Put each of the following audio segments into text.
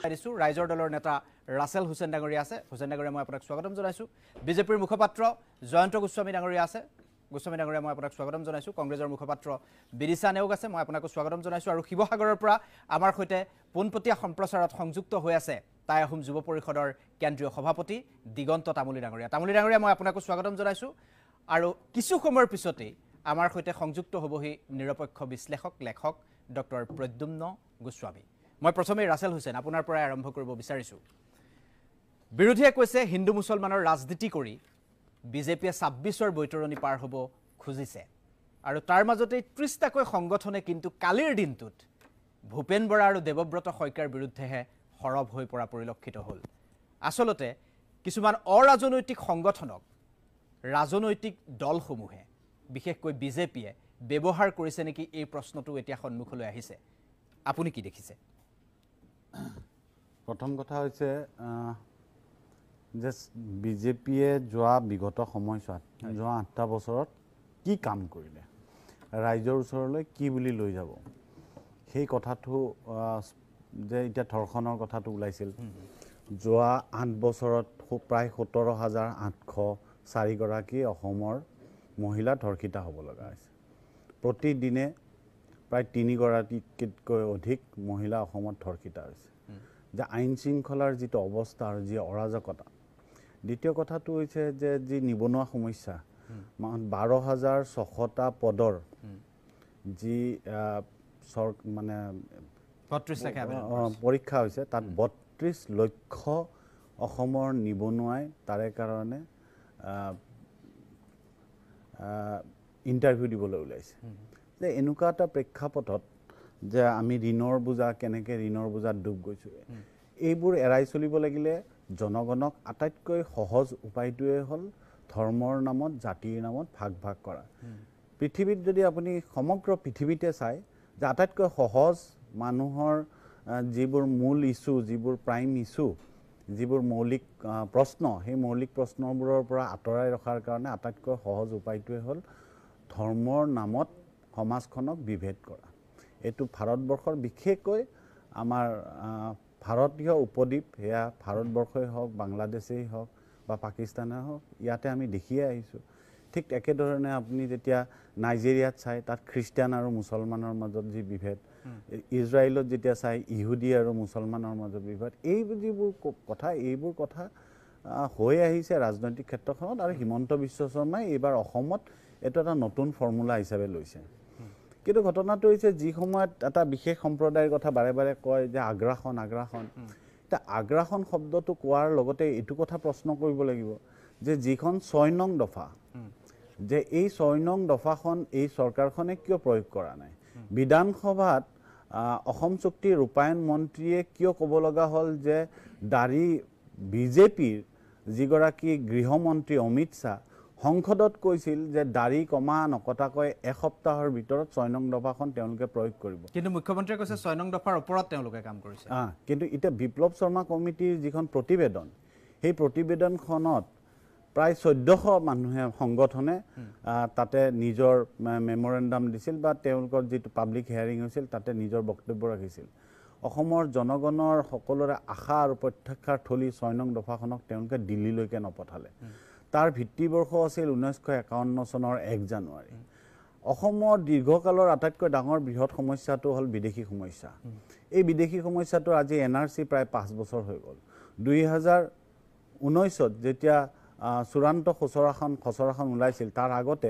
ৰাইজৰ দলৰ নেতা ৰাছেল হুছেইন ডাঙৰীয়া আছে। হুছেইন ডাঙৰীয়া মই আপোনাক স্বাগতম জনাইছোঁ। বিজেপিৰ মুখপাত্ৰ জয়ন্ত গোস্বামী ডাঙৰীয়া আছে। গোস্বামী ডাঙৰীয়া মই আপোনাক স্বাগতম জনাইছোঁ। কংগ্ৰেছৰ মুখপাত্ৰ বিদিশা নেওগ আছে, মই আপোনাকো স্বাগতম জনাইছোঁ। আৰু শিৱসাগৰৰ পৰা আমাৰ সৈতে পোনপটীয়া সম্প্ৰচাৰত সংযুক্ত হৈ আছে টাই আহোম যুৱ পৰিষদৰ কেন্দ্ৰীয় সভাপতি দিগন্ত তামুলী ডাঙৰীয়া। তামুলী ডাঙৰীয়া মই আপোনাকো স্বাগতম জনাইছোঁ। আৰু কিছু সময়ৰ পিছতেই আমাৰ সৈতে সংযুক্ত হ'বহি নিৰপেক্ষ বিশ্লেষক লেখক ডক্টৰ প্ৰদ্যুম্ন গোস্বামী। মই প্ৰথমে ৰাছেল হুছেইন আপোনাৰ পৰাই আৰম্ভ কৰিব বিচাৰিছোঁ। বিৰোধীয়ে কৈছে হিন্দু মুছলমানৰ ৰাজনীতি কৰি বিজেপিয়ে ২৬ৰ বৈতৰণি পাৰ হ'ব খুজিছে। আৰু তাৰ মাজতেই ৩০টাকৈ সংগঠনে কিন্তু কালিৰ দিনটোত ভূপেন বৰা আৰু দেৱব্ৰত শইকীয়াৰ বিৰুদ্ধেহে সৰব হৈ পৰা পৰিলক্ষিত হ'ল। আচলতে কিছুমান অৰাজনৈতিক সংগঠনক ৰাজনৈতিক দলসমূহে বিশেষকৈ বিজেপিয়ে ব্যৱহাৰ কৰিছে নেকি, এই প্ৰশ্নটো এতিয়া সন্মুখলৈ আহিছে। আপুনি কি দেখিছে? প্ৰথম কথা হৈছে যে বিজেপিয়ে যোৱা বিগত সময়ছোৱাত যোৱা ৮টা বছৰত কি কাম কৰিলে, ৰাইজৰ ওচৰলৈ কি বুলি লৈ যাব, সেই কথাটো যে এতিয়া ধৰ্ষণৰ কথাটো ওলাইছিল। যোৱা ৮ বছৰত প্ৰায় ১৭,৮০৪ গৰাকী অসমৰ মহিলা ধৰ্ষিতা হ'ব লগা হৈছে। প্ৰতিদিনে প্ৰায় ৩ গৰাকীতকৈ অধিক মহিলা অসমত ধৰ্ষিতা হৈছে। যে আইন শৃংখলাৰ যিটো অৱস্থা আৰু যি অৰাজকতা। দ্বিতীয় কথাটো হৈছে যে যি নিবনুৱা সমস্যা, ১২,৬০০টা পদৰ যি মানে পৰীক্ষা হৈছে, তাত ৩২ লক্ষ অসমৰ নিবনুৱাই তাৰে কাৰণে ইণ্টাৰভিউ দিবলৈ ওলাইছে। যে এনেকুৱা এটা প্ৰেক্ষাপটত যে আমি ঋণৰ বোজা, কেনেকৈ ঋণৰ বোজাত ডুব গৈছোঁ, এইবোৰ এৰাই চলিব লাগিলে জনগণক আটাইতকৈ সহজ উপায়টোৱে হ'ল ধৰ্মৰ নামত, জাতিৰ নামত ভাগ ভাগ কৰা। পৃথিৱীত যদি আপুনি সমগ্ৰ পৃথিৱীতে চায় যে আটাইতকৈ সহজ মানুহৰ যিবোৰ মূল ইছ্যু, যিবোৰ প্ৰাইম ইছ্যু, যিবোৰ মৌলিক প্ৰশ্ন, সেই মৌলিক প্ৰশ্নবোৰৰ পৰা আঁতৰাই ৰখাৰ কাৰণে আটাইতকৈ সহজ উপায়টোৱে হ'ল ধৰ্মৰ নামত সমাজখনক বিভেদ কৰা। এইটো ভাৰতবৰ্ষৰ বিশেষকৈ আমাৰ ভাৰতীয় উপদ্বীপ, সেয়া ভাৰতবৰ্ষই হওক, বাংলাদেশেই হওক বা পাকিস্তানেই হওক, ইয়াতে আমি দেখিয়ে আহিছোঁ। ঠিক একেধৰণে আপুনি যেতিয়া নাইজেৰিয়াত চায়, তাত খ্ৰীষ্টিয়ান আৰু মুছলমানৰ মাজত যি বিভেদ, ইজৰাইলত যেতিয়া চায় ইহুদী আৰু মুছলমানৰ মাজত বিভেদ, এই যিবোৰ কথা, এইবোৰ কথা হৈ আহিছে ৰাজনৈতিক ক্ষেত্ৰখনত। আৰু হিমন্ত বিশ্ব শৰ্মাই এইবাৰ অসমত এইটো এটা নতুন ফৰ্মুলা হিচাপে লৈছে। কিন্তু ঘটনাটো হৈছে যি সময়ত এটা বিশেষ সম্প্ৰদায়ৰ কথা বাৰে বাৰে কয় যে আগ্ৰাসন, এতিয়া আগ্ৰাসন শব্দটো কোৱাৰ লগতে এইটো কথা প্ৰশ্ন কৰিব লাগিব যে যিখন ৬ নং দফা, যে এই ৬ নং দফাখন এই চৰকাৰখনে কিয় প্ৰয়োগ কৰা নাই? বিধানসভাত অসম চুক্তি ৰূপায়ণ মন্ত্ৰীয়ে কিয় ক'ব লগা হ'ল যে বিজেপিৰ যিগৰাকী গৃহমন্ত্ৰী অমিত শ্বাহ সংসদত কৈছিল যে দাড়ি কমা নকটাকৈ এসপ্তাহৰ ভিতৰত ৬ নং দফাখন তেওঁলোকে প্ৰয়োগ কৰিব। কিন্তু মুখ্যমন্ত্ৰীয়ে কৈছে ৬ নং দফাৰ ওপৰত তেওঁলোকে কাম কৰিছে। কিন্তু এতিয়া বিপ্লৱ শৰ্মা কমিটিৰ যিখন প্ৰতিবেদন, সেই প্ৰতিবেদনখনত প্ৰায় ১৪০০ মানুহে সংগঠনে তাতে নিজৰ মেমৰেণ্ডাম দিছিল বা তেওঁলোকৰ যিটো পাব্লিক হিয়াৰিং হৈছিল তাতে নিজৰ বক্তব্য ৰাখিছিল। অসমৰ জনগণৰ সকলোৰে আশা আৰু প্ৰত্যাশাৰ থলী ৬ নং দফাখনক তেওঁলোকে দিল্লীলৈকে নপঠালে। তাৰ ভিত্তিবৰ্ষ আছিল ১৯৫১ চনৰ ১ জানুৱাৰী। অসমৰ দীৰ্ঘকালৰ আটাইতকৈ ডাঙৰ বৃহৎ সমস্যাটো হ'ল বিদেশী সমস্যা। এই বিদেশী সমস্যাটো আজি NRC প্ৰায় ৫ বছৰ হৈ গ'ল। ২০১৯ত যেতিয়া চূড়ান্ত খচৰাখন ওলাইছিল, তাৰ আগতে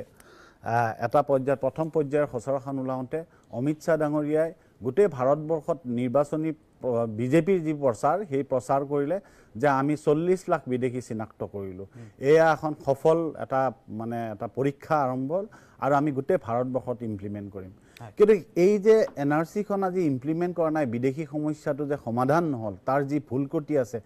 এটা পৰ্যায়ত প্ৰথম পৰ্যায়ৰ খচৰাখন ওলাওঁতে অমিত শ্বাহ ডাঙৰীয়াই গোটেই ভাৰতবৰ্ষত নিৰ্বাচনী বিজেপিৰ যি প্ৰচাৰ, সেই প্ৰচাৰ কৰিলে যে আমি ৪০ লাখ বিদেশী চিনাক্ত কৰিলোঁ। এয়া এখন সফল এটা পৰীক্ষা আৰম্ভ হ'ল আৰু আমি গোটেই ভাৰতবৰ্ষত ইমপ্লিমেণ্ট কৰিম। কিন্তু এই যে NRCখন আজি ইমপ্লিমেণ্ট কৰা নাই, বিদেশী সমস্যাটো যে সমাধান নহ'ল, তাৰ যি ভুল ক্ৰুটি আছে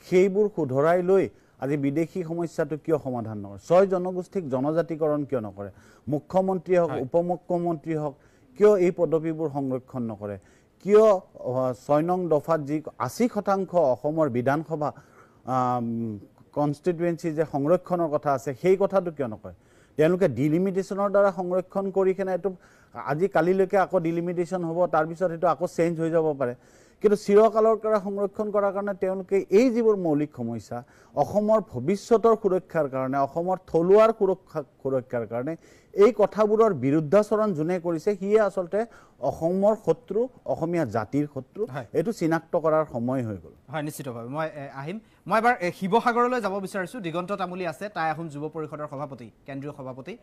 সেইবোৰ শুধৰাই লৈ আজি বিদেশী সমস্যাটো কিয় সমাধান নকৰে? ৬ জনগোষ্ঠীক জনজাতিকৰণ কিয় নকৰে? মুখ্যমন্ত্ৰী হওক, উপমুখ্যমন্ত্ৰী হওক, কিয় এই পদবীবোৰ সংৰক্ষণ নকৰে? কিয় ৬ নং দফাত যি ৮০% অসমৰ বিধানসভা কনষ্টিটুৱেঞ্চি যে সংৰক্ষণৰ কথা আছে, সেই কথাটো কিয় নকয়? তেওঁলোকে ডিলিমিটেশ্যনৰ দ্বাৰা সংৰক্ষণ কৰি কিনে এইটো আজি কালিলৈকে আকৌ ডিলিমিটেশ্যন হ'ব, তাৰপিছত সেইটো আকৌ চেঞ্জ হৈ যাব পাৰে। কিন্তু চিৰকালৰ পৰা সংৰক্ষণ কৰাৰ কাৰণে তেওঁলোকে এই যিবোৰ মৌলিক সমস্যা অসমৰ ভৱিষ্যতৰ সুৰক্ষাৰ কাৰণে অসমৰ থলুৱাৰ সুৰক্ষাৰ কাৰণে এই কথাবোৰৰ বিৰুদ্ধাচৰণ যোনে কৰিছে সিয়ে আচলতে অসমৰ শত্ৰু অসমীয়া জাতিৰ শত্ৰু এইটো চিনাক্ত কৰাৰ সময় হৈ গ'ল হয় নিশ্চিতভাৱে মই আহিম মই এবাৰ শিৱসাগৰলৈ যাব বিচাৰিছোঁ দিগন্ত তামুলী আছে তাই আহোম যুৱ পৰিষদৰ সভাপতি কেন্দ্ৰীয় সভাপতি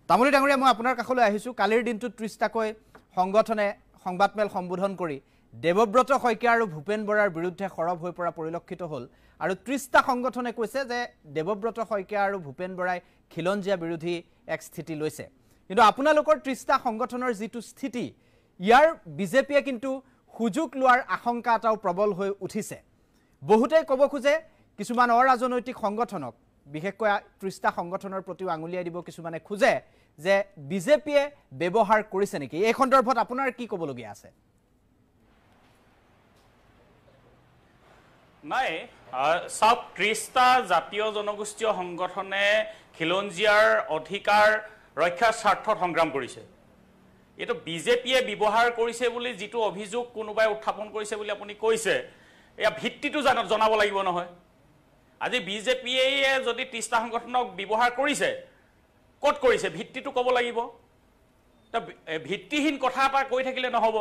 তামুলী ডাঙৰীয়া মই আপোনাৰ কাষলৈ আহিছোঁ কালিৰ দিনটোত 30টাকৈ সংগঠনে সংবাদমেল সম্বোধন কৰি দেৱব্ৰত শইকীয়া আৰু ভূপেন বৰাৰ বিৰুদ্ধে সৰব হৈ পৰা পৰিলক্ষিত হ'ল আৰু 30টা সংগঠনে কৈছে যে দেৱব্ৰত শইকীয়া আৰু ভূপেন বৰাই খিলঞ্জীয়া বিৰোধী এক স্থিতি লৈছে কিন্তু আপোনালোকৰ 30টা সংগঠনৰ যিটো স্থিতি ইয়াৰ বিজেপিয়ে কিন্তু সুযোগ লোৱাৰ আশংকা এটাও প্ৰবল হৈ উঠিছে বহুতেই ক'ব খোজে কিছুমান অৰাজনৈতিক সংগঠনক বিশেষকৈ 30টা সংগঠনৰ প্ৰতিও আঙুলিয়াই দিব কিছুমানে খোজে যে বিজেপিয়ে ব্যৱহাৰ কৰিছে নেকি এই সন্দৰ্ভত আপোনাৰ কি ক'বলগীয়া আছে নাই সব 30টা জাতীয় জনগোষ্ঠীয় সংগঠনে খিলঞ্জীয়াৰ অধিকাৰ ৰক্ষাৰ স্বাৰ্থত সংগ্ৰাম কৰিছে এটো বিজেপিয়ে ব্যৱহাৰ কৰিছে বুলি যেটো অভিযোগ কোনোবাই উত্থাপন কৰিছে বুলি আপুনি কৈছে এয়া ভিত্তিটো জনাব লাগিব নহয় আজি বিজেপিয়ে যদি 30টা সংগঠনক ব্যৱহাৰ কৰিছে কত কৰিছে ভিত্তিটো ক'ব লাগিব তা ভিত্তিহীন কথা এটা কৈ থাকিলে নহব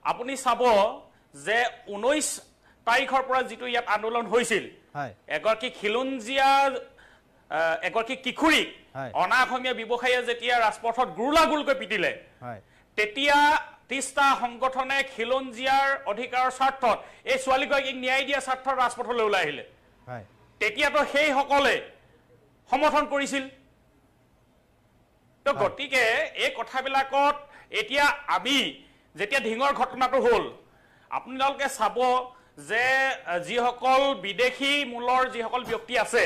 আপুনি চাব যে 19 তাৰিখৰ পৰা যেটো ইয়াত আন্দোলন হৈছিল এগৰাকী খিলঞ্জীয়া এগৰাকী কিখুৰী অনাঅসমীয়া ব্যৱসায়ীয়ে যেতিয়া ৰাজপথত গুৰুলাগুলকৈ পিটিলে তেতিয়া 30টা সংগঠনে খিলঞ্জীয়াৰ অধিকাৰৰ স্বাৰ্থত এই ছোৱালীগৰাকীক ন্যায় দিয়া স্বাৰ্থত ৰাজপথলৈ ওলাই আহিলে তেতিয়াতো সেই সকলে সমৰ্থন কৰিছিল তো গতিকে এই কথাবিলাকত এতিয়া আমি যেতিয়া ঢিঙৰ ঘটনাটো হ'ল আপোনালোকে চাব যে যিসকল বিদেশী মূলৰ যিসকল ব্যক্তি আছে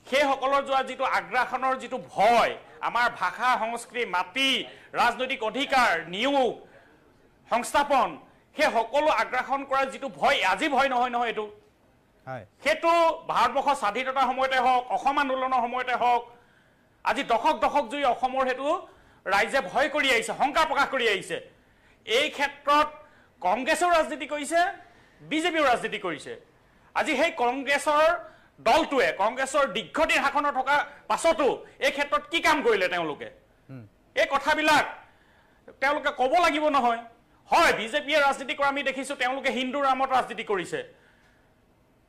সেই সকলৰ যোৱা যেটো আগ্ৰাসনৰ যেটো ভয় আমাৰ ভাষা সংস্কৃতি মাটি ৰাজনৈতিক অধিকাৰ নিয়োগ সংস্থাপন সেই সকলো আগ্ৰাসন কৰা যেটো ভয় আজি ভয় নহয় নহয় এটো হেতু ভাৰতবৰ্ষৰ স্বাধীনতাৰ সময়তে হওক অসম আন্দোলনৰ সময়তে হওক আজি দশক জুৰি অসমৰ হেতু ৰাইজে ভয় কৰি আহিছে সংকাৰ প্ৰকাশ কৰি আহিছে এই ক্ষেত্ৰত কংগ্ৰেছৰ ৰাজনীতি কৰিছে বিজেপিৰ ৰাজনীতি কৰিছে আজি সেই কংগ্ৰেছৰ দলটোৱে কংগ্ৰেছৰ দীৰ্ঘদিন শাসনত থকা পাছতো এই ক্ষেত্ৰত কি কাম কৰিলে তেওঁলোকে এই কথাবিলাক তেওঁলোকে ক'ব লাগিব নহয় হয় বিজেপিয়ে ৰাজনীতি কৰা আমি দেখিছো তেওঁলোকে হিন্দু নামত ৰাজনীতি কৰিছে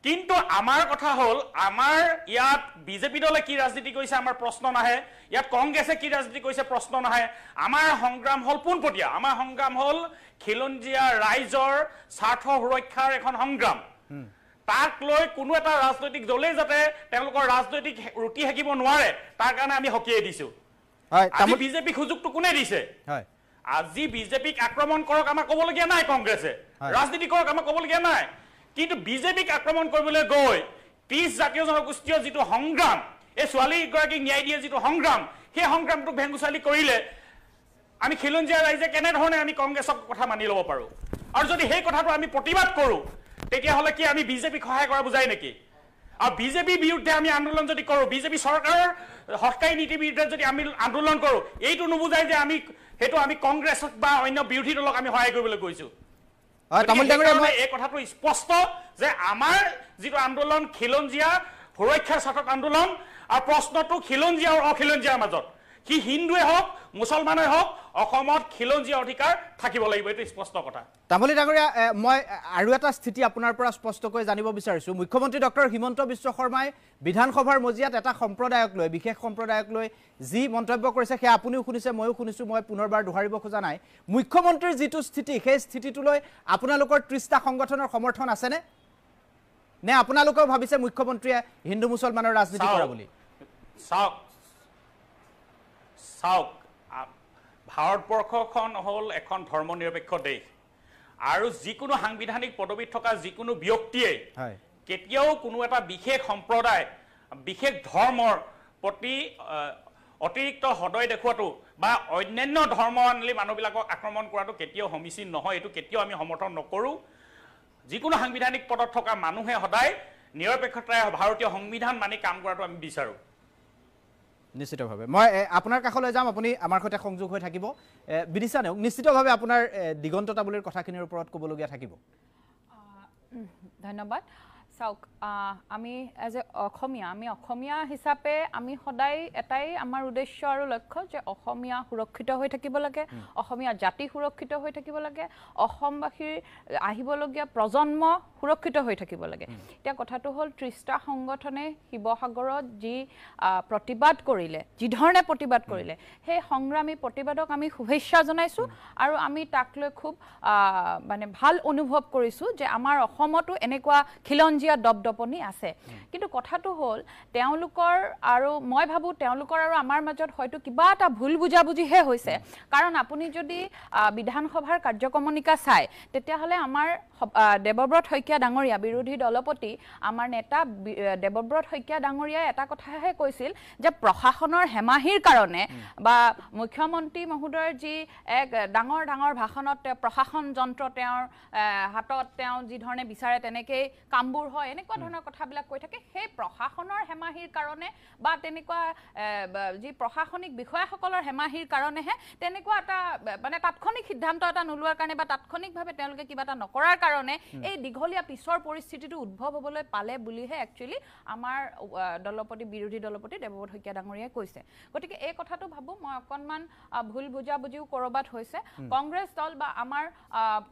কিন্তু আমাৰ কথা হ'ল আমাৰ ইয়াত বিজেপি দলে কি ৰাজনীতি কৰিছে আমাৰ প্ৰশ্ন নাহে ইয়াত কংগ্ৰেছে কি ৰাজনীতি কৰিছে প্ৰশ্ন নাহে আমাৰ সংগ্ৰাম হ'ল পোনপটীয়া আমাৰ সংগ্ৰাম হ'ল খিলঞ্জীয়া ৰাইজৰ স্বাৰ্থ সুৰক্ষাৰ এখন সংগ্ৰাম তাক লৈ কোনো এটা ৰাজনৈতিক দলে যাতে তেওঁলোকৰ ৰাজনৈতিক ৰুটি হেকিব নোৱাৰে তাৰ কাৰণে আমি হকিয়ে দিছো আজি বিজেপি সুযোগটো কোনে দিছে আজি বিজেপিক আক্ৰমণ কৰক আমাক ক'বলগীয়া নাই কংগ্ৰেছে ৰাজনীতি কৰক আমাক ক'বলগীয়া নাই কিন্তু বিজেপিক আক্ৰমণ কৰিবলৈ গৈ 30 জাতীয় জনগোষ্ঠীয় যেটো সংগ্ৰাম এই ছোৱালীগৰাকীক ন্যায় দিয়ে যেটো সংগ্ৰাম সেই সংগ্ৰামটোক ভেংগুচালি কৰিলে আমি খিলঞ্জীয়া ৰাইজে কেনে ধৰণে আমি কংগ্ৰেছক কথা মানি ল'ব পাৰো আৰু যদি সেই কথাটো আমি প্ৰতিবাদ কৰো তেতিয়া হলে কি আমি বিজেপিক সহায় কৰা বুজাই নেকি আৰু বিজেপি বিৰুদ্ধে আমি আন্দোলন যদি কৰো বিজেপি চৰকাৰৰ হটকাই নীতি বিৰুদ্ধে যদি আমি আন্দোলন কৰো এইটো নুবুজাই যে আমি হেতু আমি কংগ্ৰেছক বা অন্য বিৰোধী দলক আমি সহায় কৰিবলৈ গৈছো এই কথাটো স্পষ্ট যে আমাৰ যেটো আন্দোলন খিলঞ্জীয়া সুৰক্ষাৰ স্বাৰ্থত আন্দোলন আৰু প্ৰশ্নটো খিলঞ্জীয়া আৰু অখিলঞ্জীয়াৰ মাজত কি হিন্দুৱে হওক মুছলমানে হওক অসমত খিলঞ্জীয়া অধিকাৰ থাকিব লাগিব এটো স্পষ্ট কথা তামুলী ডাঙৰীয়া মই আৰু এটা স্থিতি আপোনাৰ পৰা স্পষ্টকৈ জানিব বিচাৰিছো মুখ্যমন্ত্ৰী ডক্টৰ হিমন্ত বিশ্ব শৰ্মাই বিধানসভাৰ মজিয়াত এটা সম্প্ৰদায়ক লৈ বিশেষ সম্প্ৰদায়ক লৈ যি মন্তব্য কৰিছে সেই আপুনিও শুনিছে ময়ো শুনিছো মই পুনৰবাৰ দোহাৰিব খোজা নাই মুখ্যমন্ত্ৰীৰ যেটো স্থিতি সেই স্থিতিটো লৈ আপোনালোকৰ 30টা সংগঠনৰ সমৰ্থন আছে নে আপোনালোকেও ভাবিছে মুখ্যমন্ত্ৰীয়ে হিন্দু মুছলমানৰ ৰাজনীতি কৰা বুলি চাওক ভাৰতবৰ্ষখন হ'ল এখন ধৰ্মনিৰপেক্ষ দেশ আৰু যিকোনো সাংবিধানিক পদবীত থকা যিকোনো ব্যক্তিয়ে কেতিয়াও কোনো এটা বিশেষ সম্প্ৰদায় বিশেষ ধৰ্মৰ প্ৰতি অতিৰিক্ত হদয় দেখুৱাটো বা অন্যান্য ধৰ্মাৱলম্বী মানুহবিলাকক আক্ৰমণ কৰাটো কেতিয়াও সমীচীন নহয় এটো কেতিয়াও আমি সমৰ্থন নকৰো যিকোনো সাংবিধানিক পদত থকা মানুহে সদায় নিৰপেক্ষতাৰে ভাৰতীয় সংবিধান মানি কাম কৰাটো আমি বিচাৰো নিশ্চিতভাৱে মই আপোনাৰ কাষলৈ যাম আপুনি আমাৰ সৈতে সংযোগ হৈ থাকিব বিদিশা নেওক নিশ্চিতভাৱে আপোনাৰ দিগন্ত তামুলীৰ কথাখিনিৰ ওপৰত ক'বলগীয়া থাকিব ধন্যবাদ চাওক আমি এজ এ অসমীয়া হিচাপে আমি সদায় এটাই আমাৰ উদ্দেশ্য আৰু লক্ষ্য যে অসমীয়া সুৰক্ষিত হৈ থাকিব লাগে অসমীয়া জাতি সুৰক্ষিত হৈ থাকিব লাগে অসমবাসীৰ আহিবলগীয়া প্ৰজন্ম সুৰক্ষিত হৈ থাকিব লাগে এতিয়া কথাটো হ'ল ৩০টা সংগঠনে শিৱসাগৰত যি প্ৰতিবাদ কৰিলে যি ধৰণে প্ৰতিবাদ কৰিলে সেই সংগ্ৰামী প্ৰতিবাদক আমি শুভেচ্ছা জনাইছোঁ আৰু আমি তাক লৈ খুব মানে ভাল অনুভৱ কৰিছোঁ যে আমাৰ অসমতো এনেকুৱা খিলঞ্জীয়া দপদপনি আছে কিন্তু কথাটো হ'ল তেওঁলোকৰ আৰু মই ভাবোঁ তেওঁলোকৰ আৰু আমাৰ মাজত হয়তো কিবা এটা ভুল বুজাবুজিহে হৈছে কাৰণ আপুনি যদি বিধানসভাৰ কাৰ্যক্ৰমণিকা চায় তেতিয়াহ'লে আমাৰ দেৱব্ৰত শইকীয়া ডাঙৰীয়া বিৰোধী দলপতি আমাৰ নেতা দেৱব্ৰত শইকীয়া ডাঙৰীয়াই এটা কথাহে কৈছিল যে প্ৰশাসনৰ হেমাহিৰ কাৰণে বা মুখ্যমন্ত্ৰী মহোদয়ৰ যি এক ডাঙৰ ডাঙৰ ভাষণত প্ৰশাসন যন্ত্ৰ তেওঁৰ হাতত তেওঁ যি ধৰণে বিচাৰে তেনেকেই কামবোৰ হয় এনেকুৱা ধৰণৰ কথাবিলাক কৈ থাকে সেই প্ৰশাসনৰ হেমাহিৰ কাৰণে বা তেনেকুৱা যি প্ৰশাসনিক বিষয়াসকলৰ হেমাহিৰ কাৰণেহে তেনেকুৱা এটা মানে তাৎক্ষণিক সিদ্ধান্ত এটা নোলোৱাৰ কাৰণে বা তাৎক্ষণিকভাৱে তেওঁলোকে কিবা এটা নকৰাৰ কাৰণে এই দীঘলীয়া পিছৰ পৰিস্থিতিটো উদ্ভৱ হ'বলৈ পালে বুলিহে একচুৱেলি আমাৰ বিৰোধী দলপতি দেৱব্ৰত শইকীয়া ডাঙৰীয়াই কৈছে গতিকে এই কথাটো ভাবোঁ মই অকণমান ভুল বুজাবুজিও ক'ৰবাত হৈছে কংগ্ৰেছ দল বা আমাৰ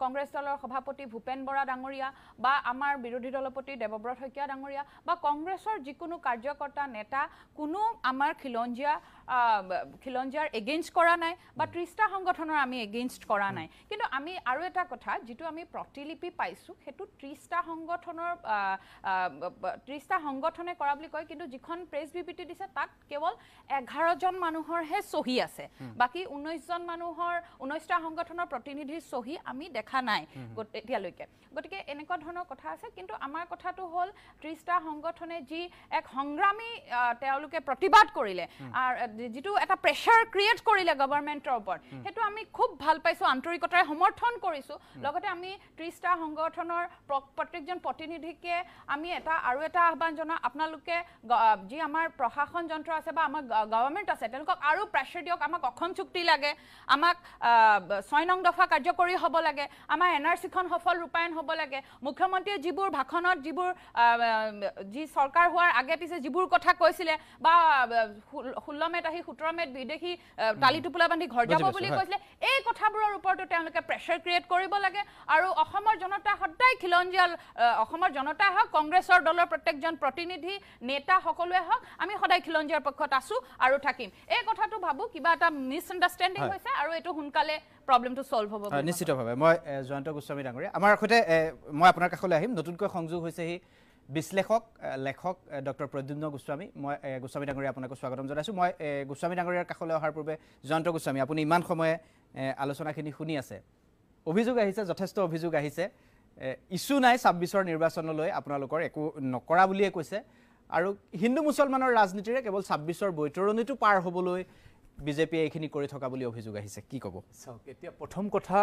কংগ্ৰেছ দলৰ সভাপতি ভূপেন বৰা ডাঙৰীয়া বা আমাৰ বিৰোধী দলপতি দেৱব্ৰত শইকীয়া ডাঙৰীয়া বা কংগ্ৰেছৰ যিকোনো কাৰ্যকৰ্তা নেতা কোনো আমাৰ খিলঞ্জীয়াৰ এগেইনষ্ট কৰা নাই বা ৩০টা সংগঠনৰ আমি এগেইনষ্ট কৰা নাই কিন্তু আমি আৰু এটা কথা যিটো আমি প্ৰতিলিপি পাইছোঁ সেইটো ৩০টা সংগঠনে কৰা বুলি কয় কিন্তু যিখন প্ৰেছ বিবৃতি দিছে তাত কেৱল 11জন মানুহৰহে চহী আছে বাকী 19টা সংগঠনৰ প্ৰতিনিধিৰ চহী আমি দেখা নাই এতিয়ালৈকে গতিকে এনেকুৱা ধৰণৰ কথা আছে কিন্তু আমাৰ কথাটো হ'ল ৩০টা সংগঠনে যি এক সংগ্ৰামী তেওঁলোকে প্ৰতিবাদ কৰিলে যিটো এটা প্ৰেছাৰ ক্ৰিয়েট কৰিলে গভৰ্ণমেণ্টৰ ওপৰত সেইটো আমি খুব ভাল পাইছোঁ আন্তৰিকতাৰে সমৰ্থন কৰিছোঁ লগতে আমি ৩০টা সংগঠনৰ প্ৰত্যেকজন প্ৰতিনিধিকে আমি আৰু এটা আহ্বান জনাওঁ আপোনালোকে যি আমাৰ প্ৰশাসন যন্ত্ৰ আছে বা আমাৰ গভৰ্ণমেণ্ট আছে তেওঁলোকক আৰু প্ৰেছাৰ দিয়ক আমাক অসম চুক্তি লাগে আমাক ৬ নং দফা কাৰ্যকৰী হ'ব লাগে আমাৰ NRCখন সফল ৰূপায়ণ হ'ব লাগে মুখ্যমন্ত্ৰীয়ে যিবোৰ ভাষণত যিবোৰ যি চৰকাৰ হোৱাৰ আগে পিছে যিবোৰ কথা কৈছিলে বা 16 মেত আহি 17 মেত বিদেশী তালি টোপোলা বান্ধি ঘৰ যাব বুলি কৈছিলে এই কথাবোৰৰ ওপৰতো তেওঁলোকে প্ৰেছাৰ ক্ৰিয়েট কৰিব লাগে আৰু অসমৰ জনতা সদায় খিলঞ্জীয়া অসমৰ জনতাই হওক কংগ্ৰেছৰ দলৰ প্ৰত্যেকজন প্ৰতিনিধি নেতা সকলোৱে হওক আমি সদায় খিলঞ্জীয়াৰ পক্ষত আছোঁ আৰু থাকিম এই কথাটো ভাবোঁ কিবা এটা মিছআণ্ডাৰষ্টেণ্ডিং হৈছে আৰু এইটো সোনকালে প্ৰব্লেমটো সলভ হ'ব নিশ্চিতভাৱে মই জয়ন্ত গোস্বামী ডাঙৰীয়া আমাৰ সৈতে মই আপোনাৰ কাষলৈ আহিম নতুনকৈ সংযোগ হৈছে সি বিশ্লেষক লেখক ডক্টৰ প্ৰদ্যুম্ন গোস্বামী মই গোস্বামী ডাঙৰীয়া আপোনাক স্বাগতম জনাইছোঁ মই গোস্বামী ডাঙৰীয়াৰ কাষলৈ অহাৰ পূৰ্বে জয়ন্ত গোস্বামী আপুনি ইমান সময়ে আলোচনাখিনি শুনি আছে অভিযোগ আহিছে যথেষ্ট অভিযোগ আহিছে ইছ্যু নাই ২৬ৰ নিৰ্বাচনলৈ আপোনালোকৰ একো নকৰা বুলিয়ে কৈছে আৰু হিন্দু মুছলমানৰ ৰাজনীতিৰে কেৱল ২৬ৰ বৈতৰণিটো পাৰ হ'বলৈ বিজেপিয়ে এইখিনি কৰি থকা বুলি অভিযোগ আহিছে কি ক'ব চাওক এতিয়া প্ৰথম কথা